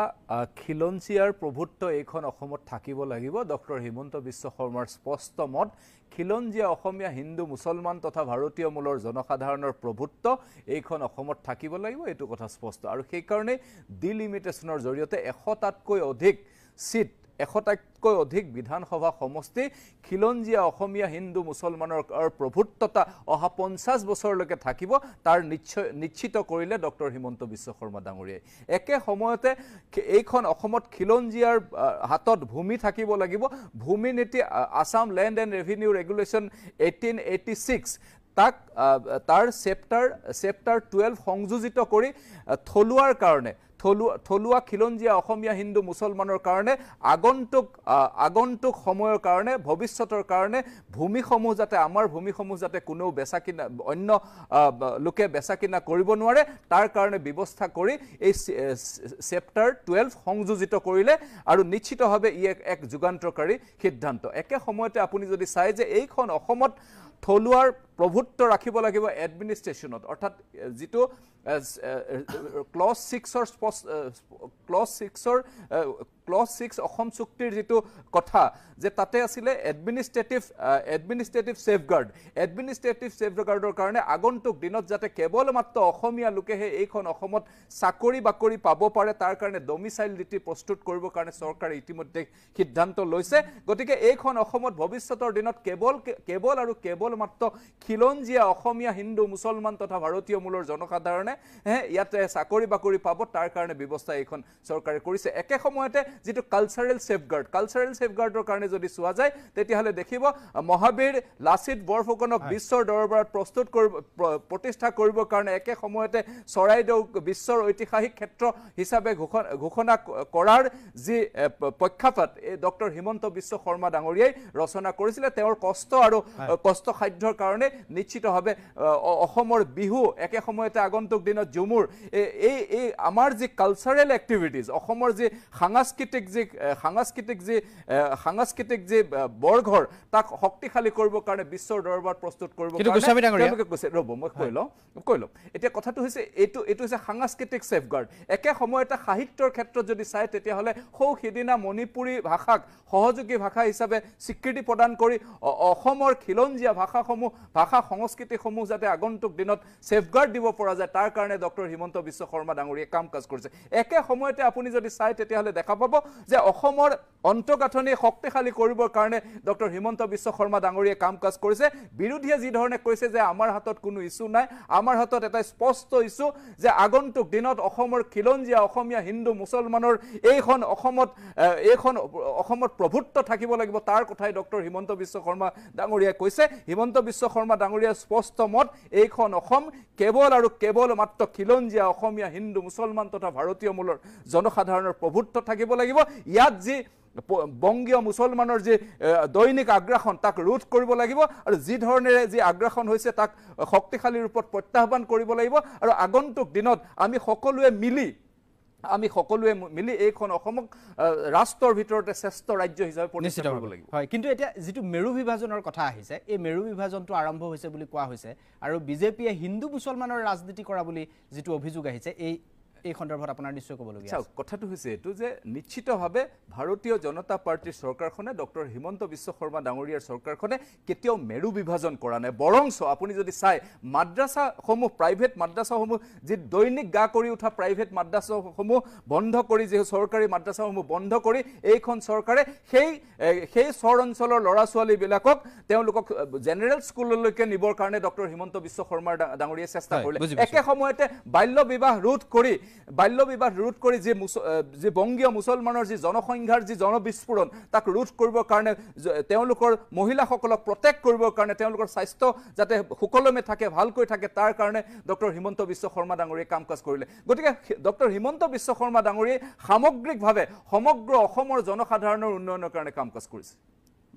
খিলঞ্জীয়াৰ প্ৰভুত্ব এইখন অসমত থাকিব লাগিব ডক্টৰ হিমন্ত বিশ্ব শৰ্মাৰ স্পষ্ট মত খিলঞ্জীয়া অসমীয়া হিন্দু মুছলমান তথা ভাৰতীয় মূলৰ জনসাধাৰণৰ প্ৰভুত্ব এইখন অসমত থাকিব লাগিব এইটো কথা স্পষ্ট আৰু সেইকাৰণে ডিলিমিটেশ্যনৰ জৰিয়তে ১০০টাতকৈ অধিক চিট ১০০টাতকৈ অধিক বিধানসভা সমষ্টি খিলঞ্জীয়া অসমীয়া হিন্দু মুছলমানৰ প্ৰভুত্বতা অহা ৫০ বছৰলৈকে থাকিব তাৰ নিশ্চিত কৰিলে ডক্টৰ হিমন্ত বিশ্ব শৰ্মা ডাঙৰীয়াই একে সময়তে এইখন অসমত খিলঞ্জীয়াৰ হাতত ভূমি থাকিব লাগিব ভূমি নীতি Assam land and revenue regulation 1886 তাক তাৰ চেপ্টাৰ 12 সংযোজিত কৰি থলুৱাৰ কাৰণে থলুৱা খিলঞ্জীয়া অসমীয়া হিন্দু মুছলমানৰ কাৰণে আগন্তুক সময়ৰ কাৰণে ভৱিষ্যতৰ কাৰণে ভূমিসমূহ যাতে আমাৰ ভূমিসমূহ যাতে কোনেও বেচা কিনা অন্য লোকে বেচা কিনা কৰিব নোৱাৰে তাৰ কাৰণে ব্যৱস্থা কৰি এই চেপ্টাৰ 12 সংযোজিত কৰিলে আৰু নিশ্চিতভাৱে ই এক যুগান্তকাৰী সিদ্ধান্ত একে সময়তে আপুনি যদি চাই যে এইখন অসমত প্ৰভুত্ব ৰাখিব লাগিব এডমিনিষ্ট্ৰেশ্যনত অৰ্থাৎ যিটো ক্লজ 6 অসম চুক্তিৰ যিটো কথা যে তাতে আছিলে এডমিনিষ্ট্ৰেটিভ ছেফগাৰ্ডৰ কাৰণে আগন্তুক দিনত যাতে কেৱল মাত্ৰ অসমীয়া লোকেহে এইখন অসমত চাকৰি বাকৰি পাব পাৰে তাৰ কাৰণে ডমিচাইল নীতি প্ৰস্তুত কৰিবৰ কাৰণে চৰকাৰে ইতিমধ্যে সিদ্ধান্ত লৈছে গতিকে এইখন অসমত ভৱিষ্যতৰ দিনত কেৱল মাত্ৰ খিলঞ্জীয়া অসমীয়া হিন্দু মুছলমান তথা ভাৰতীয় মূলৰ জনসাধাৰণে ইয়াতে চাকৰি বাকৰি পাব তাৰ কাৰণে ব্যৱস্থা এইখন চৰকাৰে কৰিছে একে সময়তে যেটো কালচাৰেল সেফগাৰ্ডৰ কাৰণে যদি চোৱা যায় তেতিয়াহলে দেখিব মহাবীৰ লাচিত বৰফুকনক বিশ্বৰ দৰবাৰত প্ৰতিষ্ঠা কৰিবৰ কাৰণে একে সময়তে চৰাইদেউ বিশ্বৰ ঐতিহাসিক ক্ষেত্ৰ হিচাপে ঘোষণা কৰাৰ যি প্ৰেক্ষাপট ডক্টৰ হিমন্ত বিশ্ব শৰ্মা ডাঙৰীয়াই ৰচনা কৰিছিল তেওঁৰ কষ্ট আৰু কষ্টসাধ্যৰ কাৰণে নিশ্চিতভাৱে অসমৰ বিহু একে সময়তে আগন্তুক দিনত ঝুমুৰ এই আমাৰ যি কালচাৰেল এক্টিভিটিজ অসমৰ যি সাংস্কৃতিক যি বৰঘৰ তাক শক্তিশালী কৰিবৰ কাৰণে বিশ্বৰ দৰবাৰত প্ৰস্তুত কৰিবৰ কাৰণে কৈছে ৰ'ব মই কৈ লম এতিয়া কথাটো হৈছে এইটো হৈছে সাংস্কৃতিক সেফগাৰ্ড একে সময়তে সাহিত্যৰ ক্ষেত্ৰত যদি চাই তেতিয়াহ'লে সিদিনা মণিপুৰী ভাষাক সহযোগী ভাষা হিচাপে স্বীকৃতি প্ৰদান কৰি অসমৰ খিলঞ্জীয়া ভাষা সংস্কৃতিসমূহ যাতে আগন্তুক দিনত সেফগাৰ্ড দিব পৰা যায় তাৰ কাৰণে ডক্টৰ হিমন্ত বিশ্ব শৰ্মা ডাঙৰীয়াই কাম কাজ কৰিছে একে সময়তে আপুনি যদি চাই তেতিয়াহ'লে দেখা পাব যে অসমৰ অন্তঃগাঁথনি শক্তিশালী কৰিবৰ কাৰণে ডক্টৰ হিমন্ত বিশ্ব শৰ্মা ডাঙৰীয়াই কাম কাজ কৰিছে বিৰোধীয়ে যি ধৰণে কৈছে যে আমাৰ হাতত কোনো ইস্যু নাই আমাৰ হাতত এটা স্পষ্ট ইস্যু যে আগন্তুক দিনত অসমৰ খিলঞ্জীয়া অসমীয়া হিন্দু মুছলমানৰ এইখন অসমত প্ৰভুত্ব থাকিব লাগিব তাৰ কথাই ডক্টৰ হিমন্ত বিশ্ব শৰ্মা ডাঙৰীয়াই কৈছে হিমন্ত বিশ্ব শৰ্মা ডাঙৰীয়াৰ স্পষ্ট মত এইখন অসম কেৱল মাত্ৰ খিলঞ্জীয়া অসমীয়া হিন্দু মুছলমান তথা ভাৰতীয় মূলৰ জনসাধাৰণৰ প্ৰভুত্ব থাকিব লাগিব ইয়াত যি বংগীয় মুছলমানৰ যে দৈনিক আগ্ৰাসন তাক ৰোধ কৰিব লাগিব আৰু যি ধৰণেৰে যি আগ্ৰাসন হৈছে তাক শক্তিশালী ৰূপত প্ৰত্যাহ্বান কৰিব লাগিব আৰু আগন্তুক দিনত আমি সকলোৱে মিলি এইখন অসমক ৰাষ্ট্ৰৰ ভিতৰতে শ্ৰেষ্ঠ ৰাজ্য হিচাপে প্ৰতিষ্ঠা কৰিব লাগিব হয় কিন্তু এতিয়া যেটো মেৰু বিভাজনৰ কথা আহিছে এই মেৰু বিভাজনটো আৰম্ভ হৈছে বুলি কোৱা হৈছে আৰু বিজেপিয়ে হিন্দু মুছলমানৰ ৰাজনীতি কৰা বুলি যেটো অভিযোগ আহিছে এই সন্দৰ্ভত আপোনাৰ নিশ্চয় ক'বলগীয়া আছে কথাটো হৈছে এটো যে নিশ্চিতভাৱে ভাৰতীয় জনতা পাৰ্টিৰ চৰকাৰখনে ডক্টৰ হিমন্ত বিশ্ব শৰ্মা ডাঙৰীয়াৰ চৰকাৰখনে কেতিয়াও মেৰু বিভাজন কৰা নাই বৰংচ আপুনি যদি চাই মাদ্ৰাসাসমূহ প্ৰাইভেট মাদ্ৰাসাসমূহ যি দৈনিক গা কৰি উঠা প্ৰাইভেট মাদ্ৰাসাসমূহ বন্ধ কৰি যে চৰকাৰী মাদ্ৰাসাসমূহ বন্ধ কৰি এইখন চৰকাৰে সেই চৰ অঞ্চলৰ ল'ৰা ছোৱালীবিলাকক তেওঁলোকক জেনেৰেল স্কুললৈকে নিবৰ কাৰণে ডক্টৰ হিমন্ত বিশ্ব শৰ্মা ডাঙৰীয়াই চেষ্টা কৰিলে একে সময়তে বাল্য বিবাহ ৰোধ কৰি যে বংগীয় মুছলমানৰ যি জনসংখ্যাৰ যি জনবিস্ফোৰণ তাক ৰোধ কৰিবৰ কাৰণে তেওঁলোকৰ মহিলাসকলক প্ৰটেক্ট কৰিবৰ কাৰণে তেওঁলোকৰ স্বাস্থ্য যাতে সুকলমে থাকে ভালকৈ থাকে তাৰ কাৰণে ডক্টৰ হিমন্ত বিশ্ব শৰ্মা ডাঙৰীয়াই কাম কাজ কৰিলে গতিকে ডক্টৰ হিমন্ত বিশ্ব শৰ্মা ডাঙৰীয়াই সামগ্ৰিকভাৱে সমগ্ৰ অসমৰ জনসাধাৰণৰ উন্নয়নৰ কাৰণে কাম কাজ কৰিছে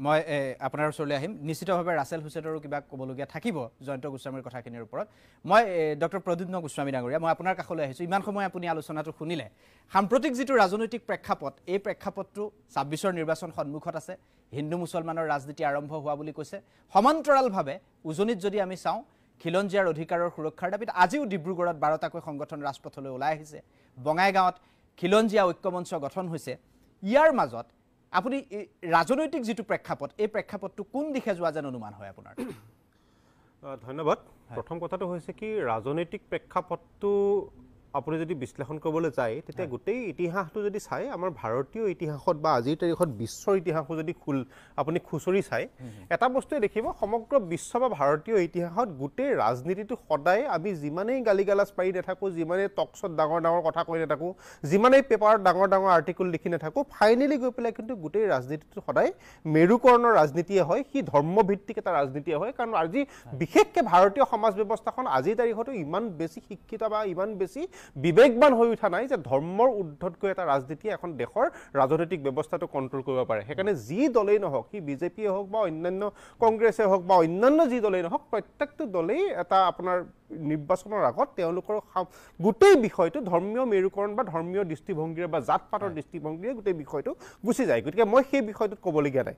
মই আপোনাৰ ওচৰলৈ আহিম নিশ্চিতভাৱে ৰাছেল হুছেইনৰো কিবা ক'বলগীয়া থাকিব জয়ন্ত গোস্বামীৰ কথাখিনিৰ ওপৰত মই ডক্টৰ প্ৰদ্যুম্ন গোস্বামী ডাঙৰীয়া মই আপোনাৰ কাষলৈ আহিছোঁ ইমান সময় আপুনি আলোচনাটো শুনিলে সাম্প্ৰতিক যিটো ৰাজনৈতিক প্ৰেক্ষাপট এই প্ৰেক্ষাপটটো ২৬ৰ নিৰ্বাচন সন্মুখত আছে হিন্দু মুছলমানৰ ৰাজনীতি আৰম্ভ হোৱা বুলি কৈছে সমান্তৰালভাৱে উজনিত যদি আমি চাওঁ খিলঞ্জীয়াৰ অধিকাৰৰ সুৰক্ষাৰ দাবীত আজিও ডিব্ৰুগড়ত ১২টাকৈ সংগঠন ৰাজপথলৈ ওলাই আহিছে বঙাইগাঁৱত খিলঞ্জীয়া ঐক্যমঞ্চ গঠন হৈছে ইয়াৰ মাজত আপুনি ৰাজনৈতিক যেটো প্ৰেক্ষাপট এই প্ৰেক্ষাপটটো কোন দিশে যোৱা যেন অনুমান হয় আপোনাৰ ধন্যবাদ প্ৰথম কথাটো হৈছে কি ৰাজনৈতিক প্ৰেক্ষাপটটো আপুনি যদি বিশ্লেষণ কৰিবলৈ যায় তেতিয়া গোটেই ইতিহাসটো যদি চাই আমাৰ ভাৰতীয় ইতিহাসত বা আজিৰ তাৰিখত বিশ্বৰ ইতিহাসো যদি আপুনি খুচৰি চাই এটা বস্তুৱে দেখিব সমগ্ৰ বিশ্ব বা ভাৰতীয় ইতিহাসত গোটেই ৰাজনীতিটো সদায় আমি যিমানেই গালিগালাজ পাৰি নাথাকোঁ যিমানেই টকছত ডাঙৰ কথা কৈ নাথাকোঁ যিমানেই পেপাৰত ডাঙৰ আৰ্টিকল লিখি নাথাকোঁ ফাইনেলি গৈ পেলাই কিন্তু গোটেই ৰাজনীতিটো সদায় মেৰুকৰণৰ ৰাজনীতিয়ে হয় সি ধৰ্মভিত্তিক এটা ৰাজনীতিয়ে হয় কাৰণ আজি বিশেষকৈ ভাৰতীয় সমাজ ব্যৱস্থাখন আজিৰ তাৰিখতো ইমান বেছি শিক্ষিত বা ইমান বেছি বিবেকবান হৈ উঠা নাই যে ধৰ্মৰ উদ্ধতকৈ এটা ৰাজনীতি এখন দেশৰ ৰাজনৈতিক ব্যৱস্থাটো কণ্ট্ৰল কৰিব পাৰে সেইকাৰণে যি দলেই নহওক সি বিজেপিয়ে হওক বা অন্যান্য কংগ্ৰেছে হওক বা অন্যান্য যি দলেই নহওক প্ৰত্যেকটো দলেই এটা আপোনাৰ নিৰ্বাচনৰ আগত তেওঁলোকৰ গোটেই বিষয়টো ধৰ্মীয় মেৰুকৰণ বা ধৰ্মীয় দৃষ্টিভংগীৰে বা জাতপাতৰ দৃষ্টিভংগীৰে গোটেই বিষয়টো গুচি যায় গতিকে মই সেই বিষয়টোত ক'বলগীয়া নাই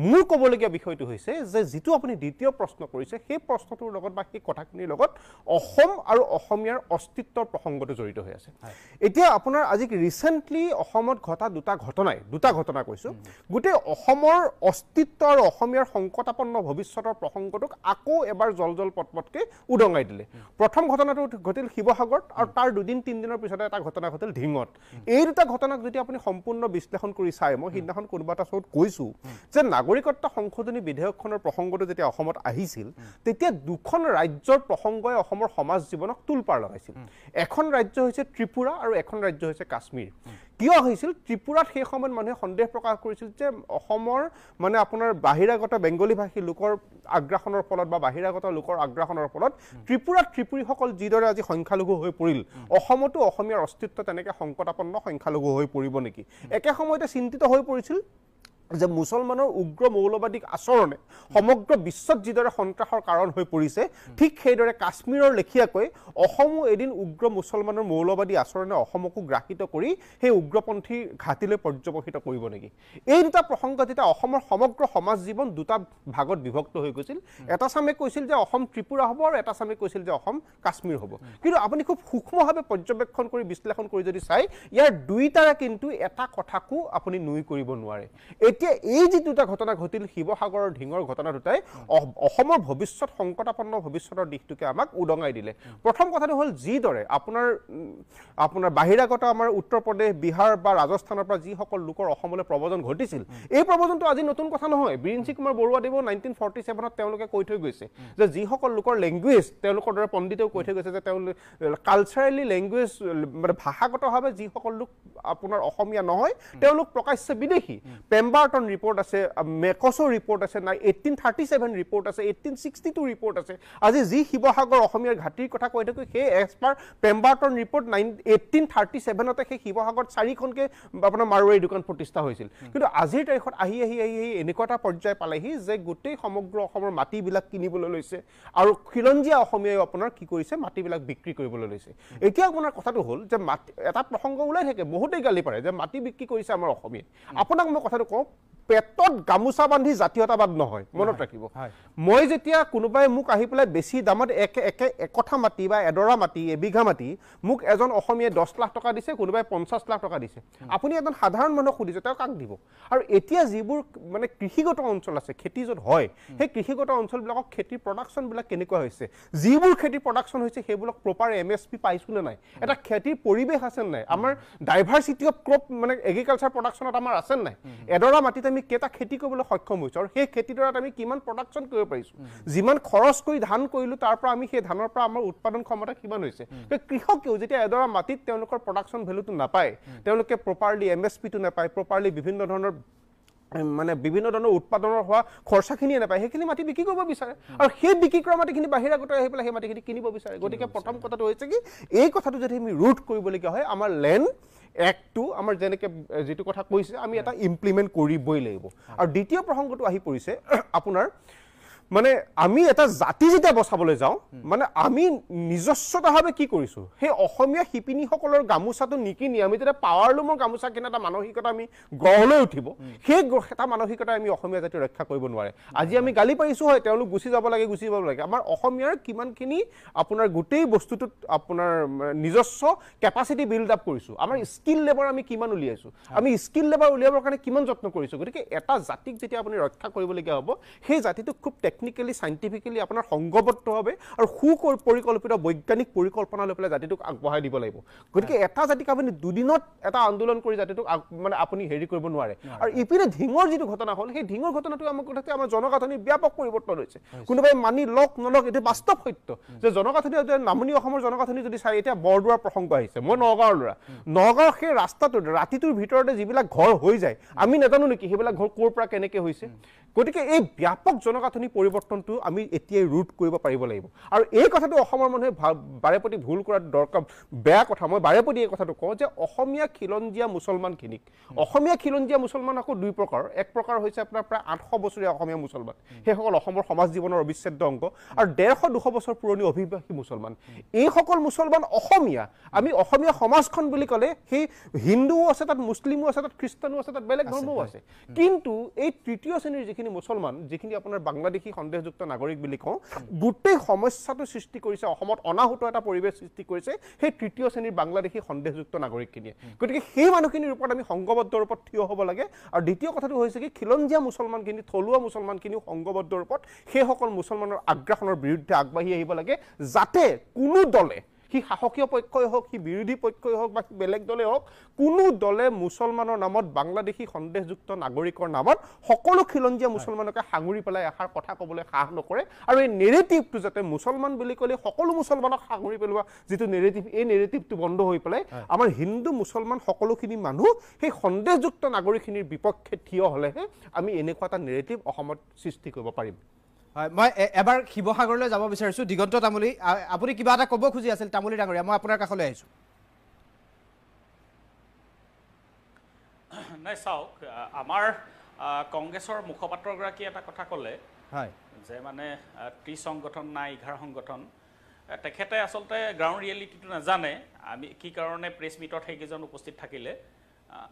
মোৰ ক'বলগীয়া বিষয়টো হৈছে যে যিটো আপুনি দ্বিতীয় প্ৰশ্ন কৰিছে সেই প্ৰশ্নটোৰ লগত বা সেই কথাখিনিৰ লগত অসম আৰু অসমীয়াৰ অস্তিত্বৰ প্ৰসংগটো জড়িত হৈ আছে এতিয়া আপোনাৰ আজি ৰিচেণ্টলি অসমত ঘটা দুটা ঘটনা কৈছোঁ গোটেই অসমৰ অস্তিত্ব আৰু অসমীয়াৰ সংকটাপন্ন ভৱিষ্যতৰ প্ৰসংগটোক আকৌ এবাৰ জল পটপটকৈ উদঙাই দিলে প্ৰথম ঘটনাটো ঘটিল শিৱসাগৰত আৰু তাৰ 2-3 দিনৰ পিছতে এটা ঘটনা ঘটিল ঢিঙত এই দুটা ঘটনাক যদি আপুনি সম্পূৰ্ণ বিশ্লেষণ কৰি চাই মই সিদিনাখন কোনোবা এটা শ্ব'ত কৈছোঁ যে নাগৰিকত্ব সংশোধনী বিধেয়কখনৰ প্ৰসংগটো যেতিয়া অসমত আহিছিল তেতিয়া দুখন ৰাজ্যৰ প্ৰসংগই অসমৰ সমাজ জীৱনক তুলপাৰ লগাইছিল এখন ৰাজ্য হৈছে ত্ৰিপুৰা আৰু এখন ৰাজ্য হৈছে কাশ্মীৰ কিয় হৈছিল ত্ৰিপুৰাত সেই সময়ত মানুহে সন্দেহ প্ৰকাশ কৰিছিল যে অসমৰ মানে আপোনাৰ বাহিৰাগত বেংগলী ভাষী লোকৰ আগ্ৰাসনৰ ফলত বা বাহিৰাগত লোকৰ আগ্ৰাসনৰ ফলত ত্ৰিপুৰাত ত্ৰিপুৰীসকল যিদৰে আজি সংখ্যালঘু হৈ পৰিল অসমতো অসমীয়াৰ অস্তিত্ব তেনেকৈ সংকটাপন্ন সংখ্যালঘু হৈ পৰিব নেকি একে সময়তে চিন্তিত হৈ পৰিছিল যে মুছলমানৰ উগ্ৰ মৌলবাদী আচৰণে সমগ্ৰ বিশ্বত যিদৰে সন্ত্ৰাসৰ কাৰণ হৈ পৰিছে ঠিক সেইদৰে কাশ্মীৰৰ লেখিয়াকৈ অসমো এদিন উগ্ৰ মুছলমানৰ মৌলবাদী আচৰণে অসমকো গ্ৰাহিত কৰি সেই উগ্ৰপন্থী ঘাটিলৈ পৰ্যবেক্ষিত কৰিব নেকি এই দুটা প্ৰসংগ যেতিয়া অসমৰ সমগ্ৰ সমাজ জীৱন দুটা ভাগত বিভক্ত হৈ গৈছিল এটা চামে কৈছিল যে অসম ত্ৰিপুৰা হ'ব আৰু এটা চামে কৈছিল যে অসম কাশ্মীৰ হ'ব কিন্তু আপুনি খুব সূক্ষ্মভাৱে পৰ্যবেক্ষণ কৰি বিশ্লেষণ কৰি যদি চাই ইয়াৰ দুইটাৰে কিন্তু এটা কথাকো আপুনি নুই কৰিব নোৱাৰে এতিয়া এই যে দুটা ঘটনা ঘটিল শিৱসাগৰৰ ঢিঙৰ ঘটনা দুটাই অসমৰ ভৱিষ্যত সংকটাপন্ন ভৱিষ্যতৰ দিশটোকে আমাক উদঙাই দিলে প্ৰথম কথাটো হ'ল যিদৰে আপোনাৰ বাহিৰাগত আমাৰ উত্তৰ প্ৰদেশ বিহাৰ বা ৰাজস্থানৰ পৰা যিসকল লোকৰ অসমলৈ প্ৰব্ৰজন ঘটিছিল এই প্ৰব্ৰজনটো আজি নতুন কথা নহয় বীৰেঞ্চি কুমাৰ বৰুৱাদেৱৰ 1947ত তেওঁলোকে কৈ থৈ গৈছে যে যিসকল লোকৰ লেংগুৱেজ তেওঁলোকৰ দৰে পণ্ডিতেও কৈ থৈ গৈছে যে তেওঁলোক কালচাৰেলি লেংগুৱেজ মানে ভাষাগতভাৱে যিসকল লোক আপোনাৰ অসমীয়া নহয় তেওঁলোক প্ৰকাশ্য বিদেশী পেম্বাৰ্টন ৰিপৰ্ট আছে মেকছৰ ৰিপৰ্ট আছে নাই 1837 ৰিপৰ্ট আছে 1862 ৰিপৰ্ট আছে আজি যি শিৱসাগৰ অসমীয়াৰ ঘাটিৰ কথা কৈ থাকোঁ সেই এক্সপাৰ পেম্বাৰ্টন ৰিপৰ্ট 1837তে সেই শিৱসাগৰত 4খনকৈ আপোনাৰ মাৰোৱাৰী দোকান প্ৰতিষ্ঠা হৈছিল কিন্তু আজিৰ তাৰিখত আহি এনেকুৱা এটা পৰ্যায় পালেহি যে গোটেই সমগ্ৰ অসমৰ মাটিবিলাক কিনিবলৈ লৈছে আৰু খিলঞ্জীয়া অসমীয়াই আপোনাৰ কি কৰিছে মাটিবিলাক বিক্ৰী কৰিবলৈ লৈছে এতিয়া আপোনাৰ কথাটো হ'ল যে এটা প্ৰসংগ ওলাই থাকে বহুতেই গালি পাৰে যে মাটি বিক্ৰী কৰিছে আমাৰ অসমীয়াই আপোনাক মই কথাটো কওঁ পেটত গামোচা বান্ধি জাতীয়তাবাদ নহয় মনত ৰাখিব মই যেতিয়া কোনোবাই মোক আহি পেলাই বেছি দামত একঠা মাটি বা এডৰা মাটি এবিঘা মাটি মোক এজন অসমীয়াই 10 লাখ টকা দিছে কোনোবাই 50 লাখ টকা দিছে আপুনি এজন সাধাৰণ মানুহক সুধিছে তেওঁ কাক দিব আৰু এতিয়া যিবোৰ মানে কৃষিগত অঞ্চল আছে খেতি য'ত হয় সেই কৃষিগত অঞ্চলবিলাকক খেতিৰ প্ৰডাকশ্যনবিলাক কেনেকুৱা হৈছে যিবোৰ খেতিৰ প্ৰডাকশ্যন হৈছে সেইবিলাক প্ৰপাৰ MSP পাইছোঁ নে নাই এটা খেতিৰ পৰিৱেশ আছে নাই আমাৰ ডাইভাৰ্চিটি অফ ক্ৰপ মানে এগ্ৰিকালচাৰ প্ৰডাকশ্যনত আমাৰ আছে নাই এডৰা মাটিত আমি কেইটা খেতি কৰিবলৈ সক্ষম হৈছোঁ আৰু সেই খেতিডৰাত আমি কিমান প্ৰডাকশ্যন কৰিব পাৰিছোঁ যিমান খৰচ কৰি ধান কৰিলোঁ তাৰ পৰা আমি সেই ধানৰ পৰা আমাৰ উৎপাদন ক্ষমতা কিমান হৈছে কৃষকেও যেতিয়া এডৰা মাটিত তেওঁলোকৰ প্ৰডাকশ্যন ভেলুটো নাপায় তেওঁলোকে প্ৰপাৰলি MSPটো নাপায় প্ৰপাৰলি বিভিন্ন ধৰণৰ উৎপাদনৰ হোৱা খৰচাখিনিয়ে নাপায় সেইখিনি মাটি বিক্ৰী কৰিব বিচাৰে আৰু সেই বিক্ৰী কৰা মাটিখিনি বাহিৰাগত আহি পেলাই সেই মাটিখিনি কিনিব বিচাৰে গতিকে প্ৰথম কথাটো হৈছে কি এই কথাটো যদি আমি ৰুট কৰিবলগীয়া হয় আমাৰ লেণ্ড এক্টটো আমাৰ যেনেকৈ যিটো কথা কৈছে আমি এটা ইমপ্লিমেণ্ট কৰিবই লাগিব আৰু দ্বিতীয় প্ৰসংগটো আহি পৰিছে আপোনাৰ মানে আমি এটা জাতি যেতিয়া বচাবলৈ যাওঁ মানে আমি নিজস্বতাভাৱে কি কৰিছোঁ সেই অসমীয়া শিপিনীসকলৰ গামোচাটো নিকিনি আমি যেতিয়া পাৱাৰলুমৰ গামোচা কিনা এটা মানসিকতা আমি গঢ় লৈ উঠিব সেই এটা মানসিকতা আমি অসমীয়া জাতি ৰক্ষা কৰিব নোৱাৰে আজি আমি গালি পাৰিছোঁ হয় তেওঁলোক গুচি যাব লাগে আমাৰ অসমীয়াৰ কিমানখিনি আপোনাৰ গোটেই বস্তুটোত আপোনাৰ নিজস্ব কেপাচিটি বিল্ড আপ কৰিছোঁ আমাৰ স্কিল লেবাৰ আমি কিমান উলিয়াইছোঁ আমি স্কিল লেবাৰ উলিয়াবৰ কাৰণে কিমান যত্ন কৰিছোঁ গতিকে এটা জাতিক যেতিয়া আপুনি ৰক্ষা কৰিবলগীয়া হ'ব সেই জাতিটোক খুব টেকনিকেলি সাইণ্টিফিকেলি আপোনাৰ সংঘবদ্ধ হবে আৰু সুপৰিকল্পিত বৈজ্ঞানিক পৰিকল্পনা লৈ পেলাই জাতিটোক আগবঢ়াই দিব লাগিব গতিকে এটা জাতিক আপুনি দুদিনত এটা আন্দোলন কৰি জাতিটোক মানে আপুনি হেৰি কৰিব নোৱাৰে আৰু ইপিনে ঢিঙৰ যিটো ঘটনা হ'ল সেই ঢিঙৰ ঘটনাটো আমাৰ কথাতে আমাৰ জনগাঁথনিৰ ব্যাপক পৰিৱৰ্তন হৈছে কোনোবাই মানি লওক নলওক এইটো বাস্তৱ সত্য যে জনগাঁথনি নামনি অসমৰ জনগাঁথনি যদি চাই এতিয়া বৰদোৱাৰ প্ৰসংগ আহিছে মই নগাঁৱৰ ল'ৰা নগাঁৱৰ সেই ৰাস্তাটোত ৰাতিটোৰ ভিতৰতে যিবিলাক ঘৰ হৈ যায় আমি নাজানো নেকি সেইবিলাক ঘৰ ক'ৰ পৰা কেনেকৈ হৈছে গতিকে এই ব্যাপক জনগাঁথনি পৰিৱৰ্তনটো আমি এতিয়াই ৰোধ কৰিব পাৰিব লাগিব আৰু এই কথাটো অসমৰ মানুহে বাৰেপতি ভুল কৰাৰ দৰকাৰ বেয়া কথা মই বাৰেপতি এই কথাটো কওঁ যে অসমীয়া খিলঞ্জীয়া মুছলমানখিনিক অসমীয়া খিলঞ্জীয়া মুছলমান আকৌ দুই প্ৰকাৰ এক প্ৰকাৰ হৈছে আপোনাৰ প্ৰায় 800 বছৰীয়া অসমীয়া মুছলমান সেইসকল অসমৰ সমাজ জীৱনৰ অবিচ্ছেদ্য অংগ আৰু 150-200 বছৰ পুৰণি অভিবাসী মুছলমান এইসকল মুছলমান অসমীয়া আমি অসমীয়া সমাজখন বুলি ক'লে সেই হিন্দুও আছে তাত মুছলিমো আছে তাত খ্ৰীষ্টানো আছে তাত বেলেগ ধৰ্মও আছে কিন্তু এই তৃতীয় শ্ৰেণীৰ যিখিনি মুছলমান যিখিনি আপোনাৰ বাংলাদেশী সন্দেহযুক্ত নাগৰিক বুলি কওঁ গোটেই সমস্যাটো সৃষ্টি কৰিছে অসমত অনাহুত এটা পৰিৱেশ সৃষ্টি কৰিছে সেই তৃতীয় শ্ৰেণীৰ বাংলাদেশী সন্দেহযুক্ত নাগৰিকখিনিয়ে গতিকে সেই মানুহখিনিৰ ওপৰত আমি সংঘবদ্ধ ৰূপত থিয় হ'ব লাগে আৰু দ্বিতীয় কথাটো হৈছে কি খিলঞ্জীয়া মুছলমানখিনি থলুৱা মুছলমানখিনিও সংঘবদ্ধ ৰূপত সেইসকল মুছলমানৰ আগ্ৰাসনৰ বিৰুদ্ধে আগবাঢ়ি আহিব লাগে যাতে কোনো দলে সি শাসকীয় পক্ষই হওক সি বিৰোধী পক্ষই হওক বা বেলেগ দলে হওক কোনো দলে মুছলমানৰ নামত বাংলাদেশী সন্দেহযুক্ত নাগৰিকৰ নামত সকলো খিলঞ্জীয়া মুছলমানকে সাঙুৰি পেলাই এষাৰ কথা ক'বলৈ সাহস নকৰে আৰু এই নেৰেটিভটো যাতে মুছলমান বুলি ক'লে সকলো মুছলমানক সাঙুৰি পেলোৱা যিটো নেৰেটিভ এই নেৰেটিভটো বন্ধ হৈ পেলাই আমাৰ হিন্দু মুছলমান সকলোখিনি মানুহ সেই সন্দেহযুক্ত নাগৰিকখিনিৰ বিপক্ষে থিয় হ'লেহে আমি এনেকুৱা এটা নেৰেটিভ অসমত সৃষ্টি কৰিব পাৰিম হয় মই এবাৰ শিৱসাগৰলৈ যাব বিচাৰিছোঁ দিগন্ত তামুলী আপুনি কিবা এটা ক'ব খুজি আছিল তামুলী ডাঙৰীয়া মই আপোনাৰ কাষলৈ আহিছোঁ নাই চাওক আমাৰ কংগ্ৰেছৰ মুখপাত্ৰগৰাকী এটা কথা ক'লে হয় যে মানে 30 সংগঠন নাই 11 সংগঠন তেখেতে আচলতে গ্ৰাউণ্ড ৰিয়েলিটিটো নাজানে আমি কি কাৰণে প্ৰেছ মিটত সেইকেইজন উপস্থিত থাকিলে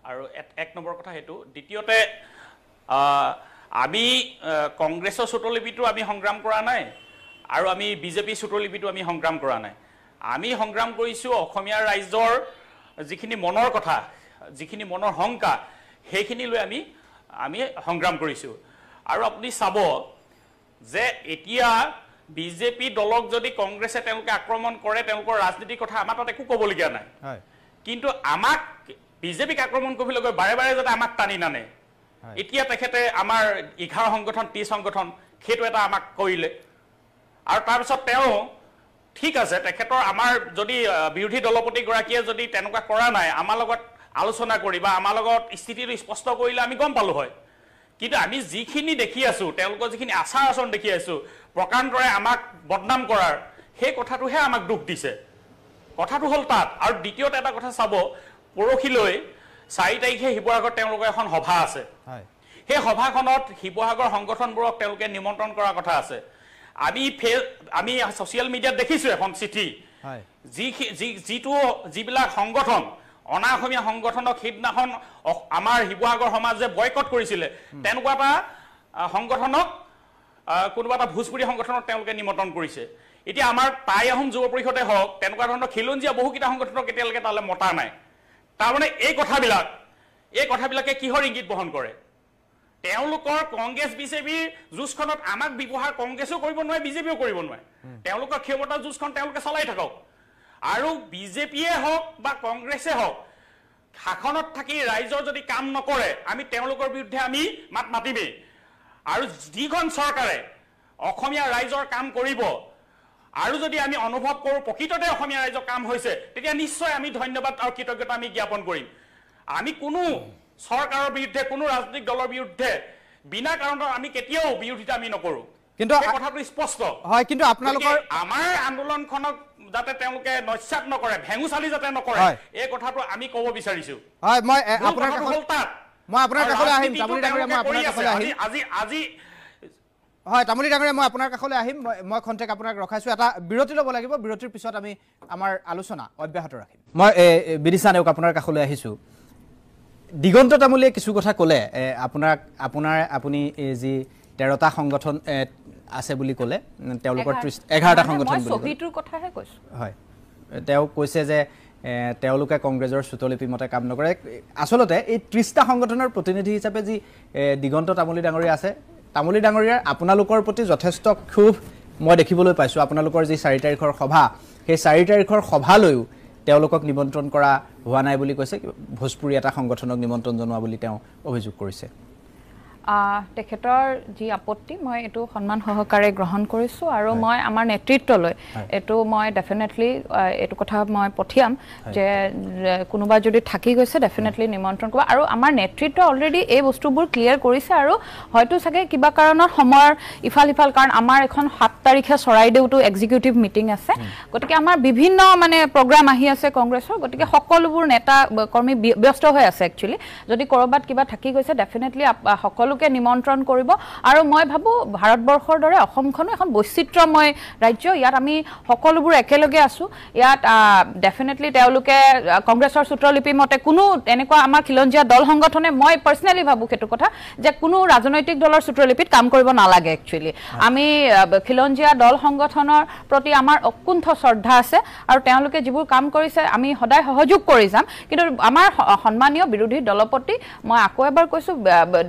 আৰু এক নম্বৰ কথা সেইটো দ্বিতীয়তে আমি কংগ্ৰেছৰ চুটলিপিটো আমি সংগ্ৰাম কৰা নাই আৰু আমি বিজেপি চুটলিপিটো আমি সংগ্ৰাম কৰা নাই আমি সংগ্ৰাম কৰিছোঁ অসমীয়া ৰাইজৰ যিখিনি মনৰ কথা যিখিনি মনৰ শংকা সেইখিনি লৈ আমি সংগ্ৰাম কৰিছোঁ আৰু আপুনি চাব যে এতিয়া বিজেপি দলক যদি কংগ্ৰেছে তেওঁলোকে আক্ৰমণ কৰে তেওঁলোকৰ ৰাজনীতিৰ কথা আমাৰ তাত একো ক'বলগীয়া নাই কিন্তু আমাক বিজেপিক আক্ৰমণ কৰিবলৈ গৈ বাৰে বাৰে যাতে আমাক টানি নানে এতিয়া তেখেতে আমাৰ 11 সংগঠন 30 সংগঠন সেইটো এটা আমাক কৰিলে আৰু তাৰপিছত তেওঁ ঠিক আছে তেখেতৰ আমাৰ যদি বিৰোধী দলপতিগৰাকীয়ে যদি তেনেকুৱা কৰা নাই আমাৰ লগত আলোচনা কৰি বা আমাৰ লগত স্থিতিটো স্পষ্ট কৰিলে আমি গম পালোঁ হয় কিন্তু আমি যিখিনি দেখি আছোঁ তেওঁলোকৰ যিখিনি আচাৰ আচৰণ দেখি আছোঁ প্ৰকান্তৰে আমাক বদনাম কৰাৰ সেই কথাটোহে আমাক দুখ দিছে কথাটো হ'ল তাত আৰু দ্বিতীয়তে এটা কথা চাব পৰহিলৈ 4 তাৰিখে শিৱসাগৰত তেওঁলোকৰ এখন সভা আছে সেই সভাখনত শিৱসাগৰ সংগঠনবোৰক তেওঁলোকে নিমন্ত্ৰণ কৰাৰ কথা আছে আমি ছ'চিয়েল মিডিয়াত দেখিছোঁ এখন চিঠি যিবিলাক সংগঠন অনা অসমীয়া সংগঠনক সেইদিনাখন আমাৰ শিৱসাগৰ সমাজে বয়কট কৰিছিলে তেনেকুৱা এটা সংগঠনক কোনোবা এটা ভোজপুৰী সংগঠনক তেওঁলোকে নিমন্ত্ৰণ কৰিছে এতিয়া আমাৰ টাই আহোম যুৱ পৰিষদে হওক তেনেকুৱা ধৰণৰ খিলঞ্জীয়া বহুকেইটা সংগঠনক এতিয়ালৈকে তালৈ মতা নাই তাৰমানে এই কথাবিলাকে কিহৰ ইংগিত বহন কৰে তেওঁলোকৰ কংগ্ৰেছ বিজেপিৰ যুঁজখনত আমাক ব্যৱহাৰ কংগ্ৰেছেও কৰিব নোৱাৰে বিজেপিও কৰিব নোৱাৰে তেওঁলোকৰ ক্ষমতাৰ যুঁজখন তেওঁলোকে চলাই থাকক আৰু বিজেপিয়ে হওক বা কংগ্ৰেছে হওক শাসনত থাকি ৰাইজৰ যদি কাম নকৰে আমি তেওঁলোকৰ বিৰুদ্ধে আমি মাত মাতিমেই আৰু যিখন চৰকাৰে অসমীয়া ৰাইজৰ কাম কৰিব আৰু যদি আমি অনুভৱ কৰোঁ প্ৰকৃততে অসমীয়া ৰাইজৰ কাম হৈছে তেতিয়া নিশ্চয় আমি ধন্যবাদ আৰু কৃতজ্ঞতা আমি জ্ঞাপন কৰিম আমি কোনো চৰকাৰৰ বিৰুদ্ধে কোনো ৰাজনৈতিক দলৰ বিৰুদ্ধে বিনা কাৰণত আমি কেতিয়াও বিৰোধিতা আমি নকৰোঁ কিন্তু কথাটো স্পষ্ট হয় কিন্তু আপোনালোকৰ আমাৰ আন্দোলনখনক যাতে তেওঁলোকে নস্যাৎ নকৰে ভেঙুচালি যাতে নকৰে এই কথাটো আমি ক'ব বিচাৰিছোঁ হয় মই আপোনাৰ কাষলৈ আহিম তামুলী ডাঙৰীয়া মই আপোনাৰ কাষলৈ আহিম আজি হয় তামুলী ডাঙৰীয়া মই আপোনাৰ কাষলৈ আহিম মই খন্তেক আপোনাক ৰখাইছোঁ এটা বিৰতি ল'ব লাগিব বিৰতিৰ পিছত আমি আমাৰ আলোচনা অব্যাহত ৰাখিম মই বিদিশা নেওগ আপোনাৰ কাষলৈ আহিছোঁ দিগন্ত তামুলীয়ে কিছু কথা ক'লে আপুনি যি 13টা সংগঠন আছে বুলি ক'লে তেওঁলোকৰ 11টা সংগঠন বুলি ছবিটোৰ কথাহে কৈছোঁ হয় তেওঁ কৈছে যে তেওঁলোকে কংগ্ৰেছৰ চুটলিপি মতে কাম নকৰে আচলতে এই 30টা সংগঠনৰ প্ৰতিনিধি হিচাপে যি দিগন্ত তামুলী ডাঙৰীয়া আছে তামুলী ডাঙৰীয়াৰ আপোনালোকৰ প্ৰতি যথেষ্ট ক্ষোভ মই দেখিবলৈ পাইছোঁ আপোনালোকৰ যি 4 তাৰিখৰ সভা সেই 4 তাৰিখৰ সভালৈও তেওঁলোকক নিমন্ত্ৰণ কৰা হোৱা নাই বুলি কৈছে ভোজপুৰী এটা সংগঠনক নিমন্ত্ৰণ জনোৱা বুলি তেওঁ অভিযোগ কৰিছে তেখেতৰ যি আপত্তি মই এইটো সন্মান সহকাৰে গ্ৰহণ কৰিছোঁ আৰু মই আমাৰ নেতৃত্বলৈ এইটো মই ডেফিনেটলি এইটো কথা মই পঠিয়াম যে কোনোবা যদি থাকি গৈছে ডেফিনেটলি নিমন্ত্ৰণ কৰিব আৰু আমাৰ নেতৃত্ব অলৰেডি এই বস্তুবোৰ ক্লিয়াৰ কৰিছে আৰু হয়তো চাগে কিবা কাৰণত সময়ৰ ইফাল সিফাল কাৰণ আমাৰ এখন 7 তাৰিখে চৰাইদেউতো এক্সিকিউটিভ মিটিং আছে গতিকে আমাৰ বিভিন্ন মানে প্ৰগ্ৰাম আহি আছে কংগ্ৰেছৰ গতিকে সকলোবোৰ নেতা কৰ্মী ব্যস্ত হৈ আছে একচুৱেলি যদি কৰবাত কিবা থাকি গৈছে ডেফিনেটলি সকলোকে নিমন্ত্ৰণ কৰিব আৰু মই ভাবো ভাৰতবৰ্ষৰ দৰে অসমখনো এখন বৈচিত্ৰ্যময় ৰাজ্য ইয়াত আমি সকলোবোৰ একেলগে আছো ইয়াত ডেফিনেটলি তেওঁলোকে কংগ্ৰেছৰ সূত্ৰলিপি মতে কোনো এনেকুৱা আমাৰ খিলঞ্জীয়া দল সংগঠনে মই পাৰ্সোনালি ভাবো সেইটো কথা যে কোনো ৰাজনৈতিক দলৰ সূত্ৰলিপিত কাম কৰিব নালাগে একচুৱেলি আমি খিলঞ্জীয়া দল সংগঠনৰ প্ৰতি আমাৰ অকুণ্ঠ শ্ৰদ্ধা আছে আৰু তেওঁলোকে যিবোৰ কাম কৰিছে আমি সদায় সহযোগ কৰি যাম কিন্তু আমাৰ সন্মানীয় বিৰোধী দলপতি মই আকৌ এবাৰ কৈছো